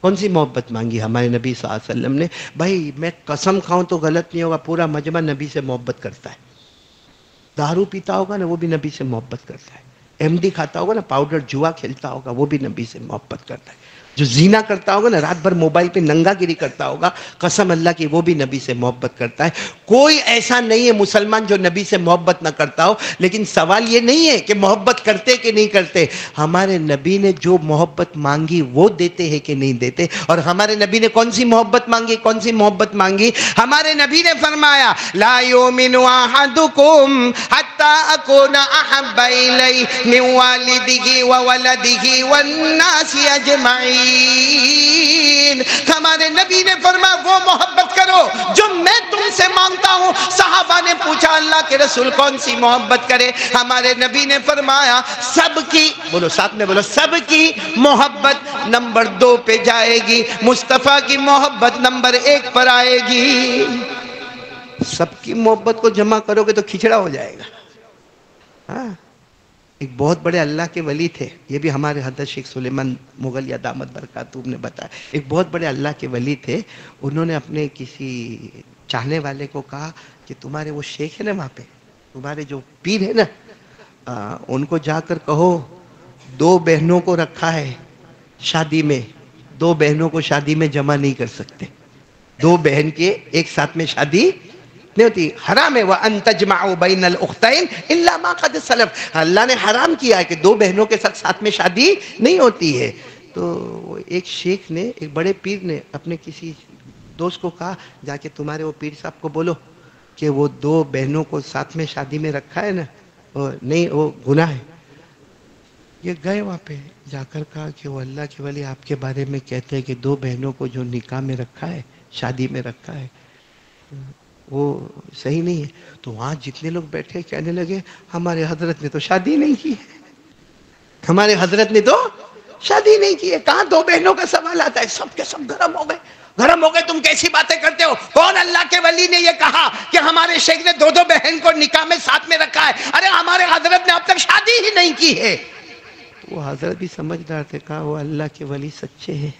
کون سی محبت مانگی ہمارے نبی صلی اللہ علیہ وسلم نے؟ بھائی میں قسم کھاؤں تو غلط نہیں ہوگا، پورا مجمع نبی سے محبت کرتا ہے. دارو پیتا ہوگا نا وہ بھی نبی سے محبت کرتا ہے. ایم ڈی کھاتا ہوگا نا، پاؤڈر جوا کھیلتا ہوگا وہ بھی نبی سے محبت کرتا ہے. جو زینا کرتا ہوگا نا، رات بھر موبائل پہ ننگا گیری کرتا ہوگا، قسم اللہ کی وہ بھی نبی سے محبت کرتا ہے. کوئی ایسا نہیں ہے مسلمان جو نبی سے محبت نہ کرتا ہو. لیکن سوال یہ نہیں ہے کہ محبت کرتے کہ نہیں کرتے. ہمارے نبی نے جو محبت مانگی وہ دیتے ہیں کہ نہیں دیتے. اور ہمارے نبی نے کون سی محبت مانگی؟ کون سی محبت مانگی؟ ہمارے نبی نے فرمایا لا یؤمن احدکم حتی اکون احب الیہ من والدہ وولدہ والناس اجمعین. ہمارے نبی نے فرمایا وہ محبت کرو جو میں تم سے مانگتا ہوں. صحابہ نے پوچھا اللہ کے رسول کون سی محبت کرے؟ ہمارے نبی نے فرمایا سب کی، بولو ساتھ میں بولو، سب کی محبت نمبر 2 پہ جائے گی، مصطفیٰ کی محبت نمبر 1 پر آئے گی. سب کی محبت کو جمع کرو گے تو کھچڑا ہو جائے گا. ہاں، ایک بہت بڑے اللہ کے ولی تھے، یہ بھی ہمارے حضرت شیخ سلیمان مغلیہ دامت برکاتہم نے بتایا. ایک بہت بڑے اللہ کے ولی تھے، انہوں نے اپنے کسی چاہنے والے کو کہا کہ تمہارے وہ شیخ ہے نا وہاں پہ، تمہارے جو پیر ہے نا، ان کو جا کر کہو 2 بہنوں کو رکھا ہے شادی میں، 2 بہنوں کو شادی میں جمع نہیں کر سکتے. 2 بہن کے ایک ساتھ میں شادی نہیں ہوتی، حرام ہے. وَأَن تَجْمَعُوا بَيْنَ الْأُخْتَيْنِ إِلَّا مَا قَدْ سَلَفَ. اللہ نے حرام کیا ہے کہ 2 بہنوں کے ساتھ میں شادی نہیں ہوتی ہے. تو ایک شیخ نے، ایک بڑے پیر نے اپنے کسی دوست کو کہا جا کے تمہارے وہ پیر صاحب کو بولو کہ وہ 2 بہنوں کو ساتھ میں شادی میں رکھا ہے نا، نہیں وہ گناہ ہے. یہ گئے وہاں پہ، جا کر کہا کہ وہ اللہ کے ولی آپ کے بارے میں کہتے ہیں کہ 2 بہنوں کو جو نکاح میں رکھا ہے، شادی میں رکھا ہے، وہ صحیح نہیں ہے. تو وہاں جتنے لوگ بیٹھے کہنے لگے ہمارے حضرت نے تو شادی نہیں کی ہے، ہمارے حضرت نے تو شادی نہیں کی ہے. کہاں 2 بہنوں کا سوال آتا ہے؟ سب کے سب گرم ہو گئے. گرم ہو گئے، تم کیسی باتیں کرتے ہو؟ کون اللہ کے ولی نے یہ کہا کہ ہمارے شیخ نے 2 بہن کو نکاح میں ساتھ میں رکھا ہے؟ ارے ہمارے حضرت نے اب تک شادی ہی نہیں کی ہے. وہ حضرت بھی سمجھدار تھے، کہا وہ اللہ کے ولی سچے ہیں،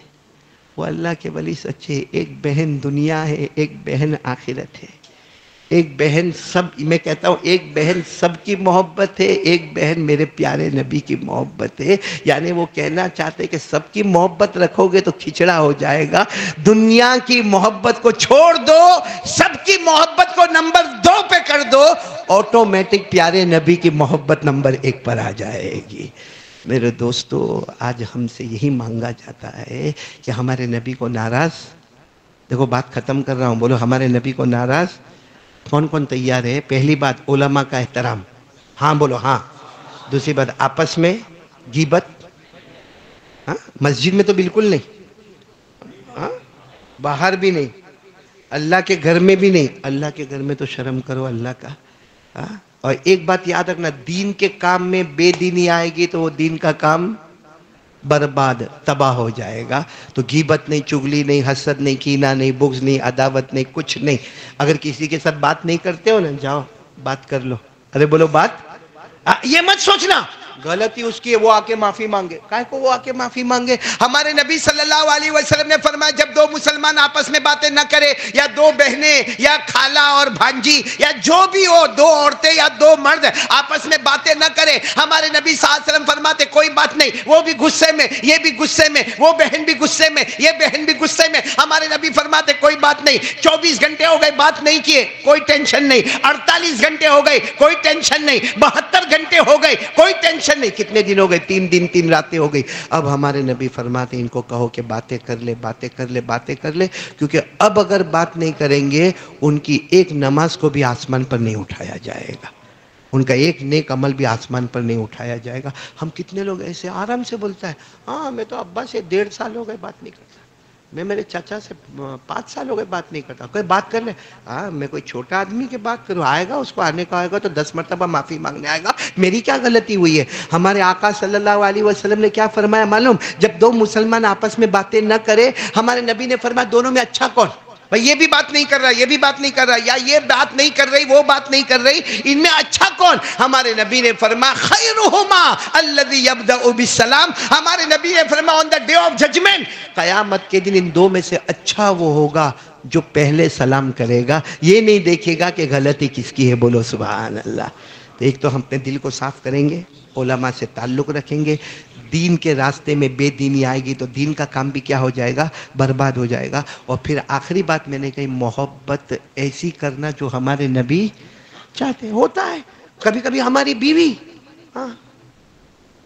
وہ اللہ کے ولی سچے. ایک بہن دنیا ہے، ایک بہن آخرت ہے. ایک بہن سب، میں کہتا ہوں ایک بہن سب کی محبت ہے، ایک بہن میرے پیارے نبی کی محبت ہے. یعنی وہ کہنا چاہتے کہ سب کی محبت رکھو گے تو کھچڑا ہو جائے گا. دنیا کی محبت کو چھوڑ دو، سب کی محبت کو نمبر 2 پہ کر دو، آٹومیٹک پیارے نبی کی محبت نمبر 1 پر آ جائے گی. میرے دوستو، آج ہم سے یہی مانگا جاتا ہے کہ ہمارے نبی کو ناراض، دیکھو بات ختم کر رہا ہوں، بولو ہمارے نبی کو ناراض کون کون تیار ہے؟ پہلی بات علماء کا احترام، ہاں بولو ہاں. دوسری بات آپس میں غیبت، ہاں مسجد میں تو بالکل نہیں، ہاں باہر بھی نہیں، اللہ کے گھر میں بھی نہیں. اللہ کے گھر میں تو شرم کرو اللہ کا. ہاں، اور ایک بات یاد رکھنا، دین کے کام میں بے دینی آئے گی تو وہ دین کا کام برباد، تباہ ہو جائے گا. تو غیبت نہیں، چغلی نہیں، حسد نہیں، کینہ نہیں، بغض نہیں، عداوت نہیں، کچھ نہیں. اگر کسی کے ساتھ بات نہیں کرتے ہو نا، جاؤ بات کر لو. ارے بولو بات. یہ مت سوچنا غلطی اس کی ہے وہ آ کے معافی مانگے. کائے کو وہ آ کے معافی مانگے؟ ہمارے نبی صلی اللہ علیہ وسلم نے فرمایا جب 2 مسلمان آپس میں باتیں نہ کرے، یا 2 بہنیں یا خالہ اور بھانجی یا جو بھی ہو، 2 عورتیں یا 2 مرد آپس میں باتیں نہ کرے، ہمارے نبی صلی اللہ علیہ وسلم فرماتے کوئی بات نہیں، وہ بھی غصے میں، یہ بھی غصے میں، وہ بہن بھی غصے میں، یہ بہن بھی غصے میں. ہمارے نبی فرماتے کوئی بات نہیں. 24 گھنٹے ہو گئے بات نہیں کیے، کوئی ٹینشن نہیں. 48 گھنٹے ہو گئے، کوئی ٹینشن نہیں. 72 گھنٹے ہو گئے، کوئی ٹینشن نہیں. کتنے دن ہو گئے؟ 3 دن 3 راتیں ہو گئی. اب ہمارے نبی فرماتے ہیں ان کو کہو کہ باتیں کر لے، باتیں کر لے، باتیں کر لے، کیونکہ اب اگر بات نہیں کریں گے ان کی ایک نماز کو بھی آسمان پر نہیں اٹھایا جائے گا، ان کا ایک نیک عمل بھی آسمان پر نہیں اٹھایا جائے گا. ہم کتنے لوگ ایسے آرام سے بولتا ہے، ہاں میں تو ابا سے 1.5 سال ہو گئے بات نہیں کرتا، میں میرے چاچا سے 5 سال ہو گئے بات نہیں کرتا. کوئی بات کر لے، ہاں میں کوئی چھوٹا آدمی کی بات کروں، آئے گا اس کو آنے کا آئے گا تو 10 مرتبہ معافی مانگنے آئے گا، میری کیا غلطی ہوئی ہے؟ ہمارے آقا صلی اللہ علیہ وسلم نے کیا فرمایا معلوم؟ جب 2 مسلمان آپس میں باتیں نہ کرے، ہمارے نبی نے فرمایا دونوں میں اچھا کون؟ بھئی یہ بھی بات نہیں کر رہا، یہ بھی بات نہیں کر رہا، یا یہ بات نہیں کر رہی، وہ بات نہیں کر رہی، ان میں اچھا کون؟ ہمارے نبی نے فرمایا خیرہما الذی یبدأ بالسلام. ہمارے نبی نے فرمایا on the day of judgment قیامت کے دن ان دو میں سے اچھا وہ ہوگا جو پہلے سلام کرے گا، یہ نہیں دیکھے گا کہ غلطی کس کی ہے. بولو سبحان اللہ. تو ایک تو ہم اپنے دل کو صاف کریں گے، علماء سے تعلق رکھیں گے. دین کے راستے میں بے دینی آئے گی تو دین کا کام بھی کیا ہو جائے گا؟ برباد ہو جائے گا. اور پھر آخری بات میں نے کہی، محبت ایسی کرنا جو ہمارے نبی چاہتے ہیں. ہوتا ہے کبھی کبھی ہماری بیوی، ہاں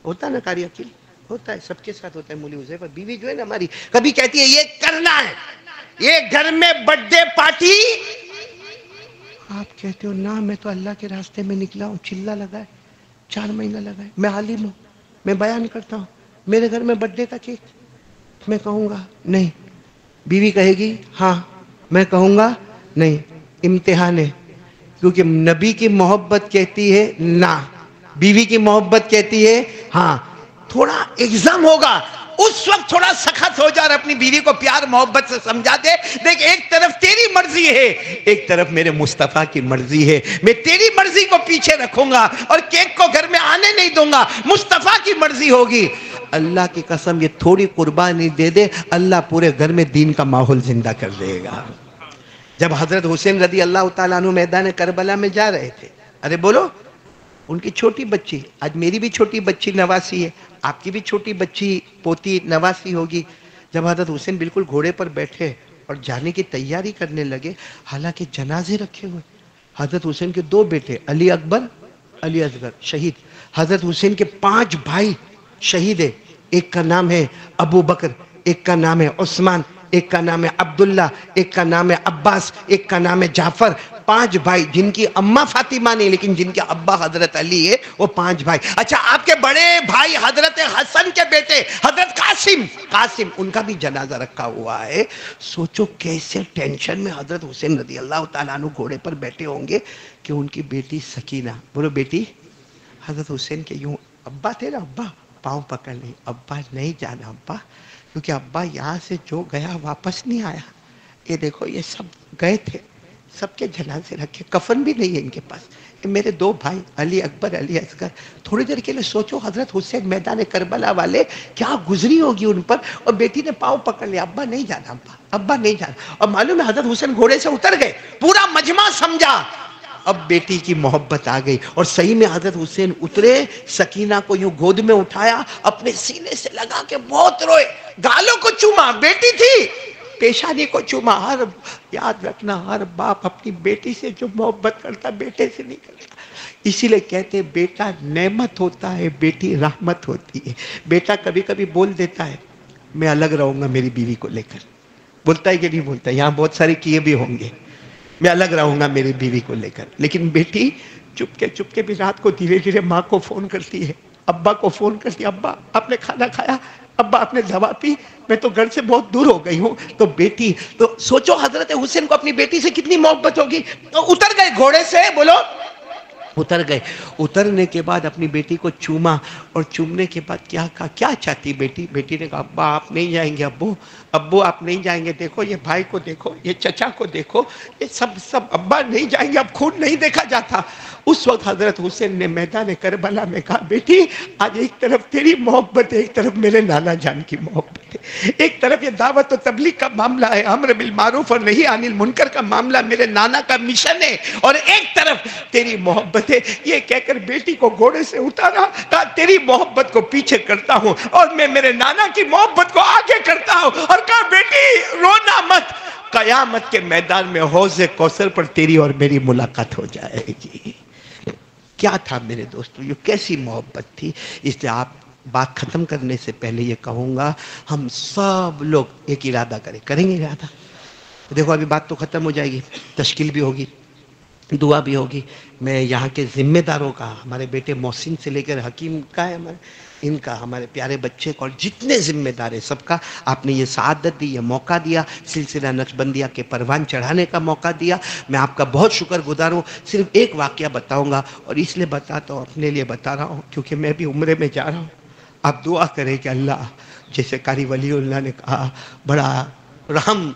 ہوتا ہے نا قاری عقیل، ہوتا ہے سب کے ساتھ ہوتا ہے. مولی حذیفہ بیوی جو ہے نا ہماری، کبھی کہتی ہے یہ کرنا ہے، یہ گھر میں برتھ ڈے پارٹی. آپ کہتے ہو نا میں تو اللہ کے راستے میں نکلا ہوں، چلا لگا ہے، 4 مہینہ لگا ہے، میں عالم ہوں، میں بیان کرتا ہوں، میرے گھر میں برتھ ڈے کا کیک. میں کہوں گا نہیں. بیوی کہے گی ہاں، میں کہوں گا نہیں. امتحان ہے، کیونکہ نبی کی محبت کہتی ہے نہ، بیوی کی محبت کہتی ہے ہاں. تھوڑا ایگزام ہوگا، اس وقت تھوڑا سخت ہو جا اور اپنی بیوی کو پیار محبت سے سمجھا دے. دیکھ ایک طرف تیری مرضی ہے، ایک طرف میرے مصطفیٰ کی مرضی ہے. میں تیری مرضی کو پیچھے رکھوں گا اور کیک کو گھر میں آنے نہیں دوں گا، مصطفیٰ کی مرضی ہوگی. اللہ کی قسم یہ تھوڑی قربانی دے دے، اللہ پورے گھر میں دین کا ماحول زندہ کر دے گا. جب حضرت حسین رضی اللہ تعالیٰ عنہ میدان کربلا میں جا رہے تھے، ارے بولو، ان کی چھوٹی بچی، آج میری بھی چھوٹی بچی نواسی ہے، آپ کی بھی چھوٹی بچی پوتی نواسی ہوگی. جب حضرت حسین بالکل گھوڑے پر بیٹھے اور جانے کی تیاری کرنے لگے، حالانکہ جنازے رکھے ہوئے، حضرت حسین کے 2 بیٹے علی اکبر علی اصغر شہید، حضرت حسین کے 5 بھائی شہید ہے. ایک کا نام ہے ابو بکر، ایک کا نام ہے عثمان، ایک کا نام ہے عبداللہ، ایک کا نام ہے عباس، ایک کا نام ہے جعفر. 5 بھائی جن کی اماں فاطمہ نہیں لیکن جن کے ابا حضرت علی ہے، وہ 5 بھائی. اچھا آپ کے بڑے بھائی حضرت حسن کے بیٹے حضرت قاسم ان کا بھی جنازہ رکھا ہوا ہے. سوچو کیسے ٹینشن میں حضرت حسین رضی اللہ تعالیٰ عنہ گھوڑے پر بیٹھے ہوں گے کہ ان کی بیٹی سکینہ، بولو بیٹی، حضرت حسین کے یوں ابا تھے نا، ابا پاؤں پکڑ لی، ابا نہیں جانا ابا، کیونکہ ابا یہاں سے جو گیا واپس نہیں آیا. یہ دیکھو یہ سب گئے تھے، سب کے جنازے رکھے، کفن بھی نہیں ہے ان کے پاس. میرے 2 بھائی علی اکبر علی اصغر. تھوڑی دیر کے لیے سوچو حضرت حسین میدان کربلا والے کیا گزری ہوگی ان پر. اور بیٹی نے پاؤں پکڑ لیا، ابا نہیں جانا ابا، ابا نہیں جانا. اور معلوم ہے حضرت حسین گھوڑے سے اتر گئے، پورا مجمع سمجھا اب بیٹی کی محبت آ گئی. اور صحیح میں حضرت حسین اترے، سکینہ کو یوں گود میں اٹھایا، اپنے سینے سے لگا کے بہت روئے، گالوں کو چوما، بیٹی تھی پیشانی کو چوما. یاد رکھنا ہر باپ اپنی بیٹی سے جو محبت کرتا بیٹے سے نہیں کرتا. اسی لیے کہتے ہیں بیٹا نعمت ہوتا ہے، بیٹی رحمت ہوتی ہے. بیٹا کبھی کبھی بول دیتا ہے میں الگ رہوں گا میری بیوی کو لے کر، بولتا ہے کہ نہیں بولتا؟ یہاں بہت سارے کیے بھی ہوں گے، میں الگ رہوں گا میری بیوی کو لے کر. لیکن بیٹی چپ کے بھی رات کو دھیرے دھیرے ماں کو فون کرتی ہے، ابا کو فون کرتی ہے، ابا آپ نے کھانا کھایا، ابا آپ نے دوا پی، میں تو گھر سے بہت دور ہو گئی ہوں. تو بیٹی، تو سوچو حضرت حسین کو اپنی بیٹی سے کتنی محبت ہوگی. اتر گئے گھوڑے سے، بولو اتر گئے. اترنے کے بعد اپنی بیٹی کو چوما، اور چومنے کے بعد کیا کہا، کیا چاہتی بیٹی؟ بیٹی نے کہا ابا آپ نہیں جائیں گے، ابو آپ نہیں جائیں گے، دیکھو یہ بھائی کو دیکھو، یہ چچا کو دیکھو، یہ سب ابا نہیں جائیں گے، اب خون نہیں دیکھا جاتا. اس وقت حضرت حسین نے میدان کربلا میں کہا بیٹی آج ایک طرف تیری محبت ہے، ایک طرف میرے نانا جان کی محبت ہے، ایک طرف یہ دعوت و تبلیغ کا معاملہ ہے، امر بالمعروف اور نہی عن المنکر کا معاملہ میرے نانا کا مشن ہے، اور ایک طرف تیری محبت ہے. یہ کہہ کر بیٹی کو گھوڑے سے اتارا، کہا تیری محبت کو پیچھے کرتا ہوں اور میں میرے نانا کی محبت کو آگے کرتا ہوں. اور کہا بیٹی رونا مت، قیامت کے میدان میں حوض کوثر پر تیری اور میری ملاقات ہو جائے گی. کیا تھا میرے دوستو، یہ کیسی محبت تھی. اس لیے آپ بات ختم کرنے سے پہلے یہ کہوں گا ہم سب لوگ ایک ارادہ کریں گے ارادہ. دیکھو ابھی بات تو ختم ہو جائے گی، تشکیل بھی ہوگی، دعا بھی ہوگی. میں یہاں کے ذمہ داروں کا، ہمارے بیٹے محسن سے لے کر حکیم کا ہے، ان کا، ہمارے پیارے بچے کا، اور جتنے ذمہ دار ہیں سب کا آپ نے یہ سعادت دی، یہ موقع دیا، سلسلہ نقشبندیہ کے پروان چڑھانے کا موقع دیا. میں آپ کا بہت شکر گزار ہوں. صرف ایک واقعہ بتاؤں گا، اور اس لیے بتاتا ہوں، اپنے لیے بتا رہا ہوں کیونکہ میں بھی عمرے میں جا رہا ہوں. آپ دعا کریں کہ اللہ، جیسے قاری ولی اللہ نے کہا، بڑا رحم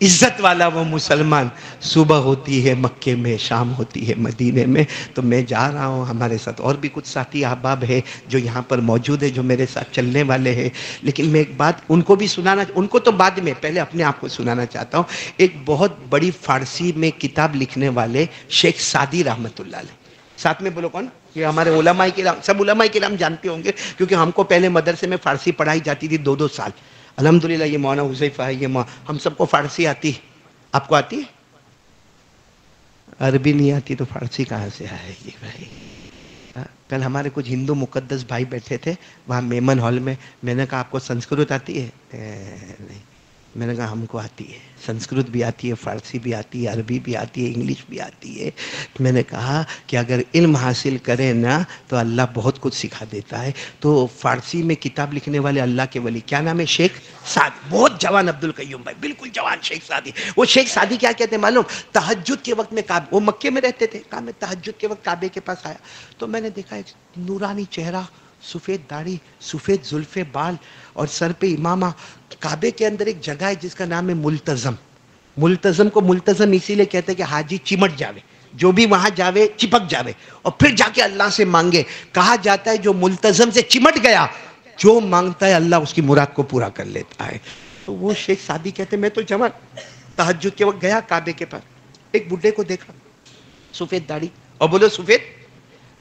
عزت والا وہ مسلمان، صبح ہوتی ہے مکے میں، شام ہوتی ہے مدینے میں. تو میں جا رہا ہوں، ہمارے ساتھ اور بھی کچھ ساتھی احباب ہیں جو یہاں پر موجود ہیں، جو میرے ساتھ چلنے والے ہیں. لیکن میں ایک بات ان کو بھی سنانا، ان کو تو بعد میں، پہلے اپنے آپ کو سنانا چاہتا ہوں. ایک بہت بڑی فارسی میں کتاب لکھنے والے شیخ سعدی رحمۃ اللہ علیہ، ساتھ میں بولو کون؟ یہ ہمارے علماء کرام، سب علماء کرام جانتے ہوں گے، کیونکہ ہم کو پہلے مدرسے میں فارسی پڑھائی جاتی تھی 2 سال. الحمدللہ یہ مولانا حذیفہ ہے، یہ ہم سب کو فارسی آتی ہے. آپ کو آتی ہے؟ عربی نہیں آتی تو فارسی کہاں سے آئے گی بھائی؟ کل ہمارے کچھ ہندو مقدس بھائی بیٹھے تھے وہاں میمن ہال میں. میں نے کہا آپ کو سنسکرت آتی ہے؟ نہیں. میں نے کہا ہم کو آتی ہے، سنسکرت بھی آتی ہے، فارسی بھی آتی ہے، عربی بھی آتی ہے، انگلش بھی آتی ہے. میں نے کہا کہ اگر علم حاصل کرے نا تو اللہ بہت کچھ سکھا دیتا ہے. تو فارسی میں کتاب لکھنے والے اللہ کے ولی، کیا نام ہے؟ شیخ سعد. بہت جوان عبد القیوم بھائی، بالکل جوان شیخ سعدی. وہ شیخ سعدی کیا کہتے ہیں معلوم؟ تہجد کے وقت میں وہ مکے میں رہتے تھے، کہا میں تہجد کے وقت کعبے کے پاس آیا تو میں نے دیکھا ایک نورانی چہرہ، سفید داڑھی، سفید زلفے بال اور سر پہ امامہ. کعبے کے اندر ایک جگہ ہے جس کا نام ہے ملتزم. ملتزم کو ملتزم اسی لیے کہتے ہیں کہ حاجی چمٹ جاوے، جو بھی وہاں جاوے چپک جاوے اور پھر جا کے اللہ سے مانگے. کہا جاتا ہے جو ملتزم سے چمٹ گیا، جو مانگتا ہے اللہ اس کی مراد کو پورا کر لیتا ہے. تو وہ شیخ سعدی کہتے ہیں میں تو جوان تہجد کے وقت گیا کعبے کے پاس، ایک بڈھے کو دیکھا، سفید داڑھی اور بولو سفید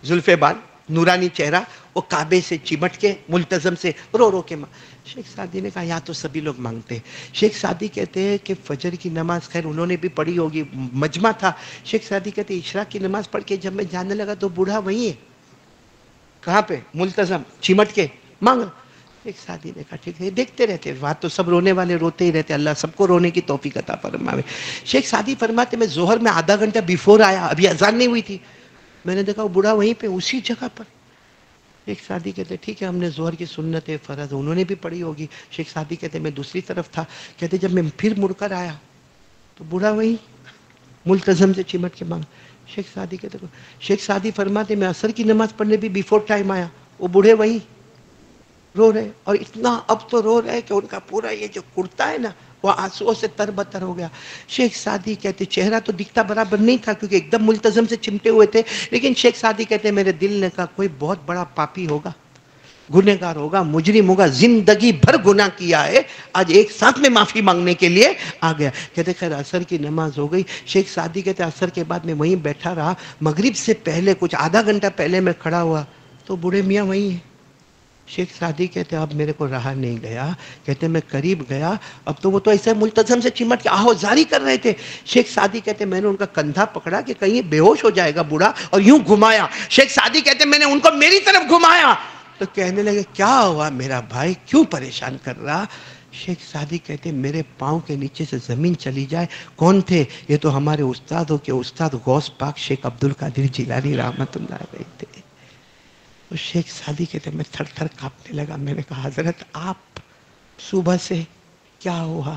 زلفے بال، نورانی چہرہ، وہ کعبے سے چمٹ کے ملتزم سے رو رو کے شیخ سعدی نے کہا یہاں تو سبھی لوگ مانگتے ہیں. شیخ سعدی کہتے ہیں کہ فجر کی نماز، خیر انہوں نے بھی پڑھی ہوگی، مجمع تھا. شیخ سعدی کہتے ہیں عشاء کی نماز پڑھ کے جب میں جانے لگا تو بوڑھا وہیں ہے. کہاں پہ؟ ملتزم، چمٹ کے مانگ. شیخ سعدی نے کہا ٹھیک ہے، دیکھتے رہتے، وہاں تو سب رونے والے روتے ہی رہتے، اللہ سب کو رونے کی توفیق عطا فرمائے. شیخ سعدی فرماتے میں ظہر میں آدھا گھنٹہ بیفور آیا، ابھی اذان نہیں ہوئی تھی. میں نے دیکھا وہ بوڑھا وہیں پہ اسی جگہ پر. شیخ سعدی کہتے ٹھیک ہے، ہم نے ظہر کی سنت فرض انہوں نے بھی پڑھی ہوگی. شیخ سعدی کہتے میں دوسری طرف تھا. کہتے جب میں پھر مڑ کر آیا تو بوڑھا وہیں ملتزم سے چمٹ کے مانگ. شیخ سعدی کہتے شیخ سعدی فرماتے میں عصر کی نماز پڑھنے بھی بیفور ٹائم آیا، وہ بوڑھے وہیں رو رہے، اور اتنا اب تو رو رہے کہ ان کا پورا یہ جو کرتا ہے نا وہ آنسوؤں سے تر بتر ہو گیا. شیخ سعدی کہتے چہرہ تو دکھتا برابر نہیں تھا کیونکہ ایک دم ملتزم سے چمٹے ہوئے تھے، لیکن شیخ سعدی کہتے میرے دل نے کہا کوئی بہت بڑا پاپی ہوگا، گنہگار ہوگا، مجرم ہوگا، زندگی بھر گناہ کیا ہے، آج ایک ساتھ میں معافی مانگنے کے لیے آ گیا. کہتے خیر عصر کی نماز ہو گئی. شیخ سعدی کہتے عصر کے بعد میں وہیں بیٹھا رہا، مغرب سے پہلے کچھ آدھا گھنٹہ پہلے میں کھڑا ہوا تو بوڑھے میاں وہیں ہیں. شیخ سعدی کہتے اب میرے کو رہا نہیں گیا. کہتے میں قریب گیا، اب تو وہ تو ایسے ملتزم سے چمٹ کے آہوزاری کر رہے تھے. شیخ سعدی کہتے میں نے ان کا کندھا پکڑا کہ کہیں بے ہوش ہو جائے گا بوڑھا، اور یوں گھمایا. شیخ سعدی کہتے میں نے ان کو میری طرف گھمایا تو کہنے لگے کیا ہوا میرا بھائی، کیوں پریشان کر رہا؟ شیخ سعدی کہتے میرے پاؤں کے نیچے سے زمین چلی جائے. کون تھے؟ یہ تو ہمارے استادوں کے استاد غوث پاک شیخ عبد القادر جیلانی رحمت اللہ علیہ تھے. تو شیخ سعدی کہتے میں تھر تھر کانپنے لگا. میں نے کہا حضرت آپ صبح سے کیا ہوا؟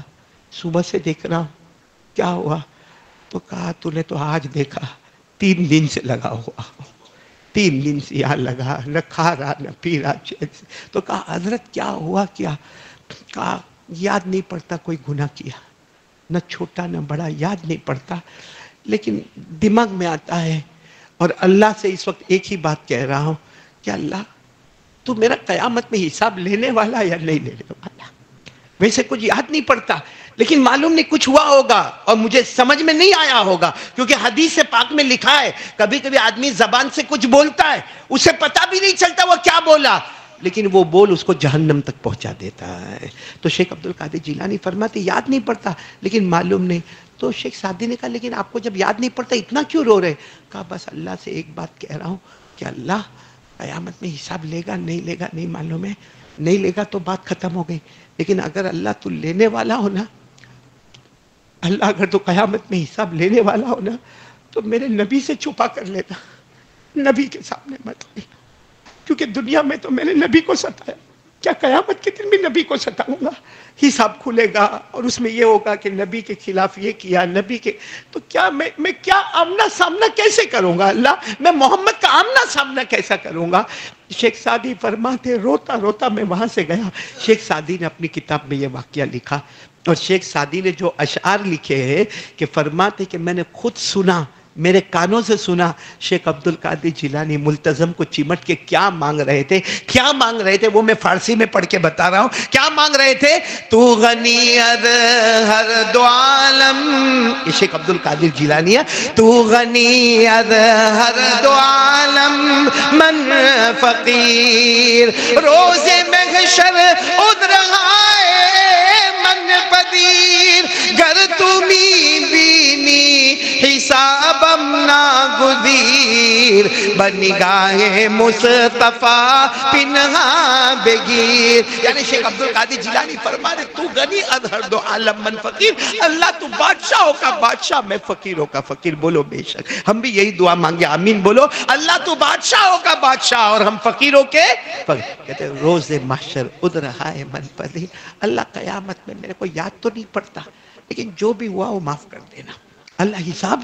صبح سے دیکھ رہا ہوں، کیا ہوا؟ تو کہا تو نے تو آج دیکھا، 3 دن سے لگا ہوا، 3 دن سے یہاں لگا، نہ کھا رہا نہ پی رہا چین سے. تو کہا حضرت کیا ہوا کیا؟ کہا یاد نہیں پڑتا کوئی گناہ کیا، نہ چھوٹا نہ بڑا، یاد نہیں پڑتا، لیکن دماغ میں آتا ہے. اور اللہ سے اس وقت ایک ہی بات کہہ رہا ہوں کہ اللہ تو میرا قیامت میں حساب لینے والا یا نہیں لینے والا؟ ویسے کچھ یاد نہیں پڑتا، لیکن معلوم نہیں کچھ ہوا ہوگا اور مجھے سمجھ میں نہیں آیا ہوگا، کیونکہ حدیث پاک میں لکھا ہے کبھی کبھی آدمی زبان سے کچھ بولتا ہے، اسے پتہ بھی نہیں چلتا وہ کیا بولا، لیکن وہ بول اس کو جہنم تک پہنچا دیتا ہے. تو شیخ عبد القادر جیلانی فرماتے یاد نہیں پڑتا لیکن معلوم نہیں. تو شیخ سعدی نے کہا لیکن آپ کو جب یاد نہیں پڑتا اتنا کیوں رو رہے؟ کہا بس اللہ سے ایک بات کہہ رہا ہوں کہ اللہ قیامت میں حساب لے گا نہیں لے گا نہیں معلوم ہے، نہیں لے گا تو بات ختم ہو گئی، لیکن اگر اللہ تو لینے والا ہو نا، اللہ اگر تو قیامت میں حساب لینے والا ہو نا تو میرے نبی سے چھپا کر لینا، نبی کے سامنے مت لینا، کیونکہ دنیا میں تو میں نے نبی کو ستایا، کیا قیامت کے دن بھی نبی کو ستاؤں گا؟ حساب کھلے گا اور اس میں یہ ہوگا کہ نبی کے خلاف یہ کیا، نبی کے، تو کیا میں کیا آمنا سامنا کیسے کروں گا؟ اللہ، میں محمد کا آمنا سامنا کیسا کروں گا؟ شیخ سعدی فرماتے، روتا روتا میں وہاں سے گیا۔ شیخ سعدی نے اپنی کتاب میں یہ واقعہ لکھا، اور شیخ سعدی نے جو اشعار لکھے ہیں کہ فرماتے کہ میں نے خود سنا، میرے کانوں سے سنا شیخ عبد القادر جیلانی ملتزم کو چمٹ کے کیا مانگ رہے تھے، کیا مانگ رہے تھے، وہ میں فارسی میں پڑھ کے بتا رہا ہوں کیا مانگ رہے تھے۔ تو غنی ہر دو عالم، یہ شیخ عبد القادر جیلانی ہے، تو غنی ہر دو عالم من فقیر، روز محشر ادرہائے من پذیر، گر تمی بینی حسابم ناگزیر، بنگاہ مصطفیٰ پنہا بگیر۔ یعنی شیخ عبد القادر جیلانی فرما رہے تو غنی ہر دو عالم من فقیر، اللہ تو بادشاہوں کا بادشاہ، میں فقیروں کا فقیر۔ بولو بے شک ہم بھی یہی دعا مانگے، آمین بولو۔ اللہ تو بادشاہوں کا بادشاہ اور ہم فقیروں کے فقیر۔ کہتے ہیں روز محشر ادرہائے من پذیر، اللہ قیامت میں میرے کو یاد تو نہیں پڑتا لیکن جو بھی ہوا وہ معاف کر دینا، اللہ حساب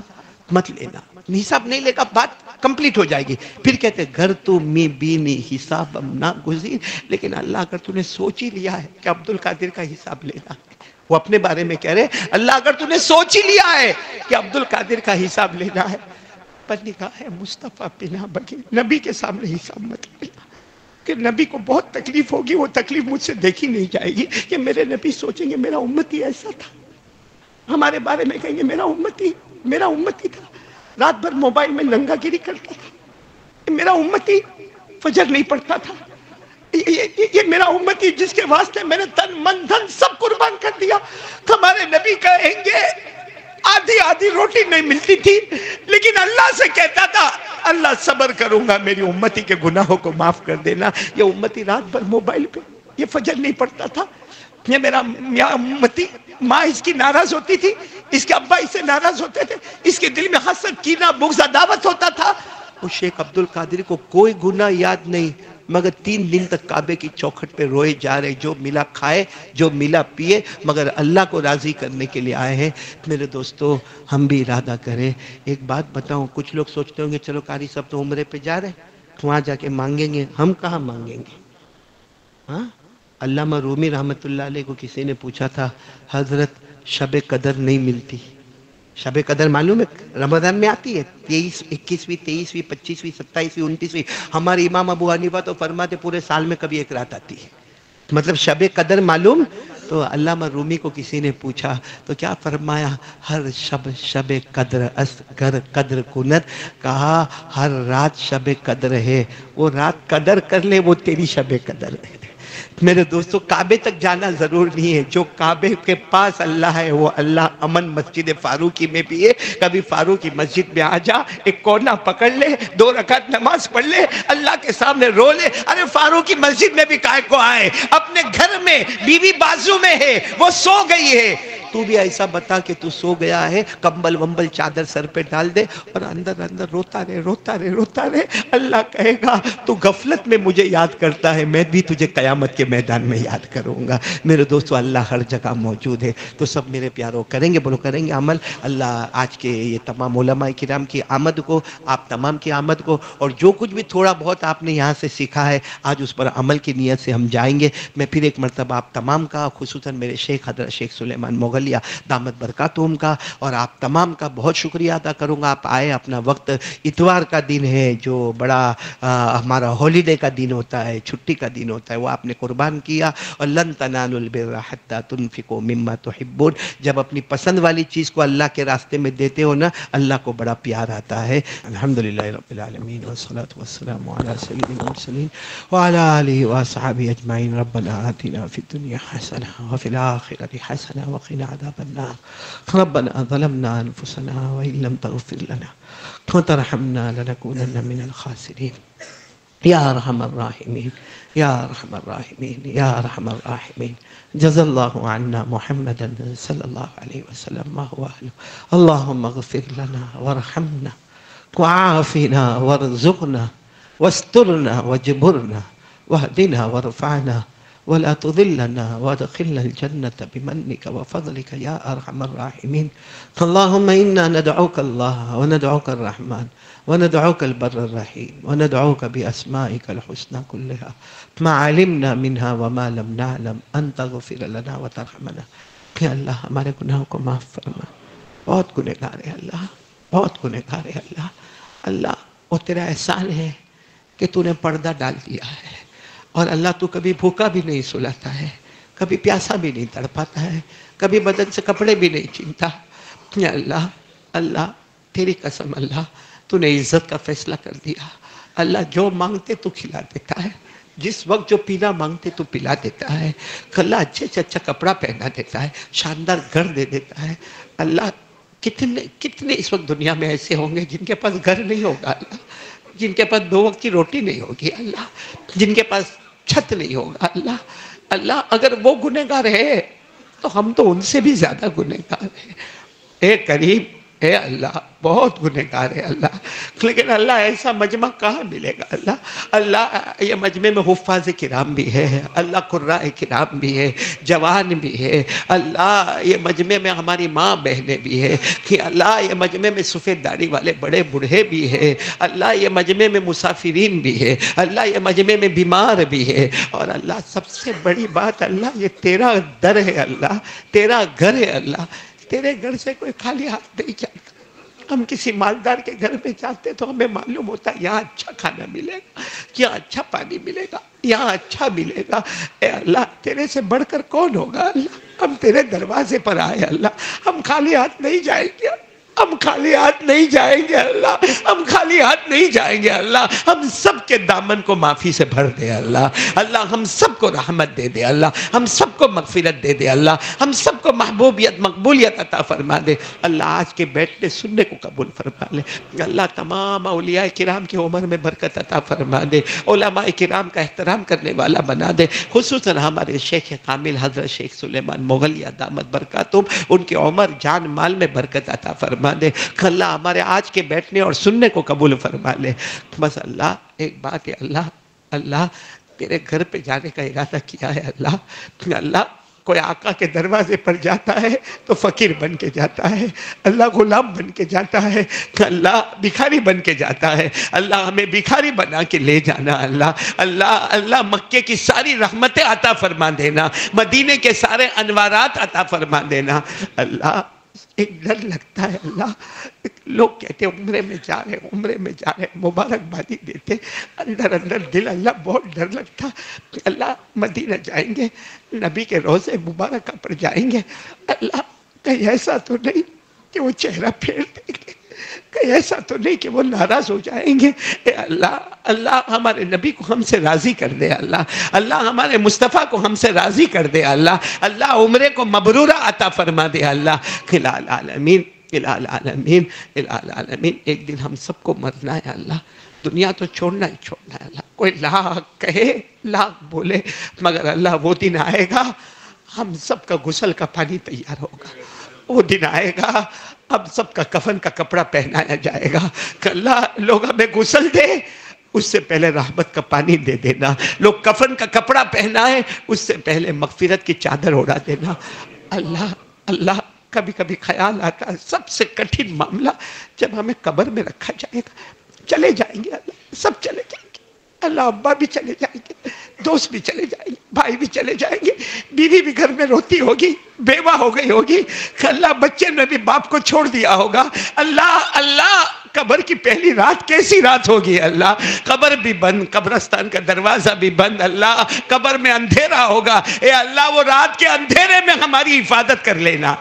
مت لینا، حساب نہیں لے گا بات کمپلیٹ ہو جائے گی۔ پھر کہتے ہیں گھر تو می بینی حساب نہ گزیر، لیکن اللہ اگر تو نے سوچ ہی لیا ہے کہ عبد القادر کا حساب لینا ہے، وہ اپنے بارے میں کہہ رہے اللہ اگر تو نے سوچ ہی لیا ہے کہ عبد القادر کا حساب لینا ہے، پر نگاہ مصطفیٰ پنہا بگیر، نبی کے سامنے حساب مت لینا، کہ نبی کو بہت تکلیف ہوگی، وہ تکلیف مجھ سے دیکھی نہیں جائے گی کہ میرے نبی سوچیں گے میرا امتی ایسا تھا، ہمارے بارے میں کہیں گے میرا امتی تھا، رات بھر موبائل میں ننگا گیری کرتا تھا، میرا امتی فجر نہیں پڑھتا تھا، یہ میرا امتی جس کے واسطے میں نے تن من دھن سب قربان کر دیا۔ ہمارے نبی کہیں گے آدھی آدھی روٹی نہیں ملتی تھی لیکن اللہ سے کہتا تھا اللہ صبر کروں گا میری امتی کے گناہوں کو معاف کر دینا۔ یہ امتی رات بھر موبائل پہ یہ فجر نہیں پڑھتا تھا، یہ میرا امتی، ماں اس کی ناراض ہوتی تھی، اس کے ابا اس سے ناراض ہوتے تھے، اس کے دل میں حسد کینہ بغض عداوت ہوتا تھا۔ وہ شیخ عبد القادر کو کوئی گناہ یاد نہیں مگر 3 دن تک کعبے کی چوکھٹ پہ روئے جا رہے، جو ملا کھائے جو ملا پیے، مگر اللہ کو راضی کرنے کے لیے آئے ہیں۔ میرے دوستو ہم بھی ارادہ کریں۔ ایک بات بتاؤں، کچھ لوگ سوچتے ہوں گے چلو قاری صاحب تو عمرے پہ جا رہے وہاں جا کے مانگیں گے، ہم کہاں مانگیں گے؟ ہاں، علامہ رومی رحمت اللہ علیہ کو کسی نے پوچھا تھا حضرت شب قدر نہیں ملتی، شب قدر معلوم ہے رمضان میں آتی ہے 23، 21ویں، 23ویں، 25ویں، 27ویں، 29ویں، ہمارے امام ابو حنیفہ تو فرماتے پورے سال میں کبھی ایک رات آتی ہے، مطلب شب قدر معلوم۔ تو علامہ رومی کو کسی نے پوچھا تو کیا فرمایا، ہر شب قدر اصغر قدر کند، کہا ہر رات شب قدر ہے، وہ رات قدر کر لے وہ تیری شب قدر ہے۔ میرے دوستو کعبے تک جانا ضرور نہیں ہے، جو کعبے کے پاس اللہ ہے وہ اللہ امن مسجد فاروقی میں بھی ہے۔ کبھی فاروقی مسجد میں آ جا، ایک کونا پکڑ لے، 2 رکعت نماز پڑھ لے، اللہ کے سامنے رو لے۔ ارے فاروقی مسجد میں بھی کائے کو آئے، اپنے گھر میں بیوی بازو میں ہے، وہ سو گئی ہے، تو بھی ایسا بتا کہ تو سو گیا ہے، کمبل ومبل چادر سر پہ ڈال دے اور اندر اندر روتا رہے روتا رہے روتا رہے۔ اللہ کہے گا تو غفلت میں مجھے یاد کرتا ہے، میں بھی تجھے قیامت کے میدان میں یاد کروں گا۔ میرے دوستو اللہ ہر جگہ موجود ہے، تو سب میرے پیاروں کریں گے، بولو کریں گے عمل۔ اللہ آج کے یہ تمام علماء کرام کی آمد کو، آپ تمام کی آمد کو، اور جو کچھ بھی تھوڑا بہت آپ نے یہاں سے سیکھا ہے آج اس پر عمل کی نیت سے ہم جائیں گے۔ میں پھر ایک مرتبہ آپ تمام کا، خصوصاً میرے شیخ حضرت شیخ سلیمان مغلیہ دامت برکاتہم کا اور آپ تمام کا بہت شکریہ ادا کروں گا۔ آپ آئے، اپنا وقت، اتوار کا دن ہے جو بڑا ہمارا ہالیڈے کا دن ہوتا ہے، چھٹی کا دن ہوتا ہے، وہ آپ نے قربان کیا۔ اور لن تنالوا البر حتى تنفقوا مما تحبون، جب اپنی پسند والی چیز کو اللہ کے راستے میں دیتے ہو نا، اللہ کو بڑا پیار آتا ہے۔ الحمدللہ رب العالمین والصلاة والسلام علی سید المرسلین وعلی آلہ وصحبہ اجمعین۔ ربنا آتنا فی الدنیا حسنہ وفی الآخرۃ حسنہ وقنا عذاب النار۔ ربنا ظلمنا انفسنا وان لم تغفر لنا وترحمنا لنكونن من الخاسرین۔ یا ارحم الراحمین، یا ارحم الراحمین، یا ارحم الراحمین۔ جزا اللہ عنا محمدا صلی اللہ علیہ وسلم ما هو اہلہ۔ اللہم اغفر لنا وارحمنا وعافنا وارزقنا واسترنا وجبرنا واهدنا وارفعنا ولا تضلنا وادخلنا الجنة بمنك وفضلك يا أرحم الراحمين. اللهم إنا ندعوك الله وندعوك الرحمن وندعوك البر الرحيم وندعوك بأسمائك الحسنى كلها ما علمنا منها وما لم نعلم أن تغفر لنا وترحمنا. کہ اللہ ہمارے گناہوں کو معاف فرما. بہت گنہگار ہے اللہ، بہت گنہگار ہے اللہ. اللہ وہ تیرا احسان ہے کہ تو نے پردہ ڈال دیا ہے، اور اللہ تو کبھی بھوکا بھی نہیں سلاتا ہے، کبھی پیاسا بھی نہیں تڑپاتا ہے، کبھی بدن سے کپڑے بھی نہیں چھینتا. یا اللہ، اللہ تیری قسم اللہ، تو نے عزت کا فیصلہ کر دیا. اللہ جو مانگتے تو کھلا دیتا ہے، جس وقت جو پینا مانگتے تو پلا دیتا ہے. اللہ اچھے سے اچھا کپڑا پہنا دیتا ہے، شاندار گھر دے دیتا ہے. اللہ کتنے اس وقت دنیا میں ایسے ہوں گے جن کے پاس گھر نہیں ہوگا اللہ، جن کے پاس 2 وقت کی روٹی نہیں ہوگی اللہ، جن کے پاس چھت نہیں ہوگا اللہ. اللہ اگر وہ گنہگار ہے تو ہم تو ان سے بھی زیادہ گنہگار ہیں. اے کریم، اے اللہ بہت گنہگار ہے اللہ. لیکن اللہ ایسا مجمع کہاں ملے گا اللہ. اللہ یہ مجمع میں حفاظ کرام بھی ہے اللہ، قراء کرام بھی ہے، جوان بھی ہے اللہ. یہ مجمع میں ہماری ماں بہنیں بھی ہے کہ اللہ، یہ مجمع میں سفید داڑھی والے بڑے بوڑھے بھی ہے اللہ. یہ مجمع میں مسافرین بھی ہے اللہ، یہ مجمع میں بیمار بھی ہے. اور اللہ سب سے بڑی بات اللہ، یہ تیرا در ہے اللہ، تیرا گھر ہے اللہ. تیرے گھر سے کوئی خالی ہاتھ نہیں جاتا. ہم کسی مالدار کے گھر میں جاتے تو ہمیں معلوم ہوتا ہے یہاں اچھا کھانا ملے گا، یہاں اچھا پانی ملے گا، یہاں اچھا ملے گا. اے اللہ تیرے سے بڑھ کر کون ہوگا اللہ. ہم تیرے دروازے پر آئے اللہ، ہم خالی ہاتھ نہیں جائیں گے، ہم خالی ہاتھ نہیں جائیں گے اللہ، ہم خالی ہاتھ نہیں جائیں گے اللہ. ہم سب کے دامن کو معافی سے بھر دے اللہ. اللہ ہم سب کو رحمت دے دے اللہ، ہم سب کو مغفرت دے دے اللہ، ہم سب کو محبوبیت مقبولیت عطا فرما دے اللہ. آج کے بیٹھنے سننے کو قبول فرما لے اللہ. تمام اولیاء کرام کی عمر میں برکت عطا فرما دے، علماء کرام کا احترام کرنے والا بنا دے. خصوصاً ہمارے شیخ کامل حضرت شیخ سلیمان مغلیہ دامت برکاتہم، ان کی عمر جان مال میں برکت عطا فرما دے. اللہ ہمارے آج کے بیٹھنے اور سننے کو قبول فرما لے. بس اللہ ایک بات ہے اللہ، اللہ تیرے گھر پہ جانے کا ارادہ کیا ہے اللہ. اللہ کوئی آقا کے دروازے پر جاتا ہے تو فقیر بن کے جاتا ہے اللہ، غلام بن کے جاتا ہے اللہ، بھکاری بن کے جاتا ہے اللہ. ہمیں بھکاری بنا کے لے جانا اللہ. اللہ اللہ مکے کی ساری رحمتیں عطا فرما دینا، مدینے کے سارے انوارات عطا فرما دینا اللہ. ایک ڈر لگتا ہے اللہ، لوگ کہتے ہیں عمرے میں جا رہے، عمرے میں جا رہے، مبارکبادی دیتے، اندر اندر دل اللہ بہت ڈر لگتا اللہ. مدینہ جائیں گے، نبی کے روضے مبارکہ پر جائیں گے اللہ، کہیں ایسا تو نہیں کہ وہ چہرہ پھیر دیں گے، کہیں ایسا تو نہیں کہ وہ ناراض ہو جائیں گے. اے اللہ، اللہ ہمارے نبی کو ہم سے راضی کر دے اللہ. اللہ ہمارے مصطفیٰ کو ہم سے راضی کر دے اللہ. اللہ عمرے کو مبرورہ عطا فرما دے اللہ. الہ العالمین، الہ العالمین، الہ العالمین. ایک دن ہم سب کو مرنا ہے اللہ، دنیا تو چھوڑنا ہی چھوڑنا ہے اللہ. کوئی لاکھ کہے، لاکھ بولے، مگر اللہ وہ دن آئے گا ہم سب کا غسل کا پانی تیار ہوگا. وہ دن آئے گا اب سب کا کفن کا کپڑا پہنایا جائے گا کہ اللہ لوگ ہمیں غسل دے، اس سے پہلے رحمت کا پانی دے دینا. لوگ کفن کا کپڑا پہنائے، اس سے پہلے مغفرت کی چادر اڑا دینا اللہ. اللہ کبھی کبھی خیال آتا ہے سب سے کٹھن معاملہ جب ہمیں قبر میں رکھا جائے گا. چلے جائیں گے اللہ، سب چلے جائیں گے اللہ. ابا بھی چلے جائیں گے، دوست بھی چلے جائیں گے، بھائی بھی چلے جائیں گے، بیوی بھی گھر میں روتی ہوگی، بیوہ ہو گئی ہوگی اللہ. بچے نے بھی باپ کو چھوڑ دیا ہوگا اللہ. اللہ قبر کی پہلی رات کیسی رات ہوگی اللہ. قبر بھی بند، قبرستان کا دروازہ بھی بند اللہ. قبر میں اندھیرا ہوگا. اے اللہ وہ رات کے اندھیرے میں ہماری حفاظت کر لینا.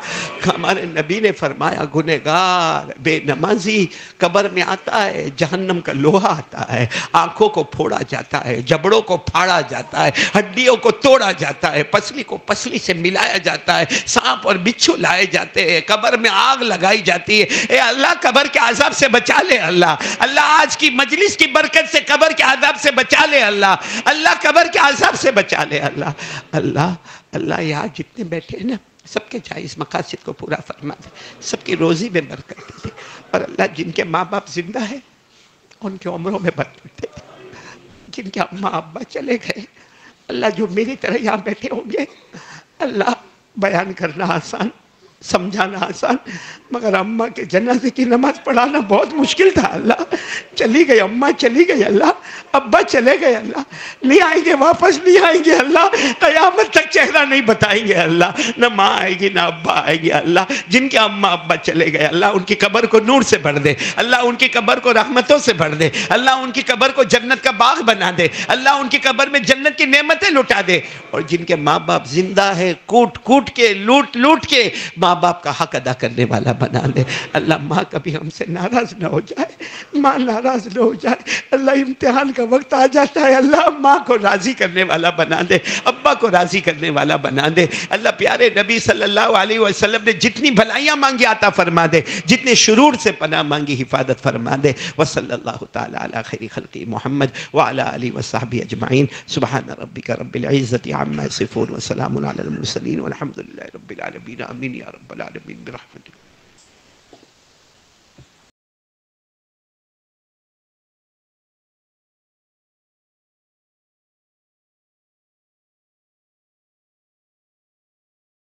ہمارے نبی نے فرمایا گنہگار بے نمازی قبر میں آتا ہے، جہنم کا لوہا آتا ہے، آنکھوں کو پھوڑا جاتا ہے، جبڑوں کو پھاڑا جاتا ہے، ہڈیوں کو توڑا جاتا ہے، پسلی کو پسلی سے ملایا جاتا ہے، سانپ اور بچھو لائے جاتے ہیں، قبر میں آگ لگائی جاتی ہے. اے اللہ قبر کے عذاب سے بچا لے اللہ. اللہ آج کی مجلس کی برکت سے قبر کے عذاب سے بچا لے اللہ. اللہ قبر کے عذاب سے بچا لے اللہ. اللہ اللہ یہاں جتنے بیٹھے ہیں نا سب کے جائز مقاصد کو پورا فرما دے، سب کی روزی میں برکت دے. اور اللہ جن کے ماں باپ زندہ ہیں ان کی عمروں میں برکت دے، جن کے اماں ابا چلے گئے اللہ جو میری طرح یہاں بیٹھے ہوں گے، اللہ بیان کرنا آسان، سمجھانا آسان، مگر اماں کے جنازے کی نماز پڑھانا بہت مشکل تھا اللہ۔ چلی گئی اماں، چلی گئی اللہ، ابا چلے گئے اللہ، نہیں آئیں گے، واپس نہیں آئیں گے اللہ، قیامت تک چہرہ نہیں بتائیں گے اللہ، نہ ماں آئے گی نہ ابا آئے گی اللہ۔ جن کے اماں ابا چلے گئے اللہ، ان کی قبر کو نور سے بھر دے اللہ، ان کی قبر کو رحمتوں سے بھر دے اللہ، ان کی قبر کو جنت کا باغ بنا دے اللہ، ان کی قبر میں جنت کی نعمتیں لٹا دے، اور جن کے ماں باپ زندہ ہے کوٹ کوٹ کے لوٹ لوٹ کے ماں باپ کا حق ادا کرنے والا بنا دے اللہ۔ ماں کبھی ہم سے ناراض نہ ہو جائے، ماں ناراض نہ ہو جائے اللہ، امتحان کا وقت آ جاتا ہے اللہ، ماں کو راضی کرنے والا بنا دے، ابا کو راضی کرنے والا بنا دے اللہ۔ پیارے نبی صلی اللہ علیہ وسلم نے جتنی بھلائیاں مانگی عطا فرما دے، جتنے شرور سے پناہ مانگی حفاظت فرما دے۔ وصلی اللہ تعالی علی خیر خلق محمد وعلی آلہ وصحبہ اجمعین۔ سبحان ربک رب العزت عما یصفون وسلام علی المرسلین والحمد للہ رب العالمین۔ آمین یا رب العالمین برحمتک۔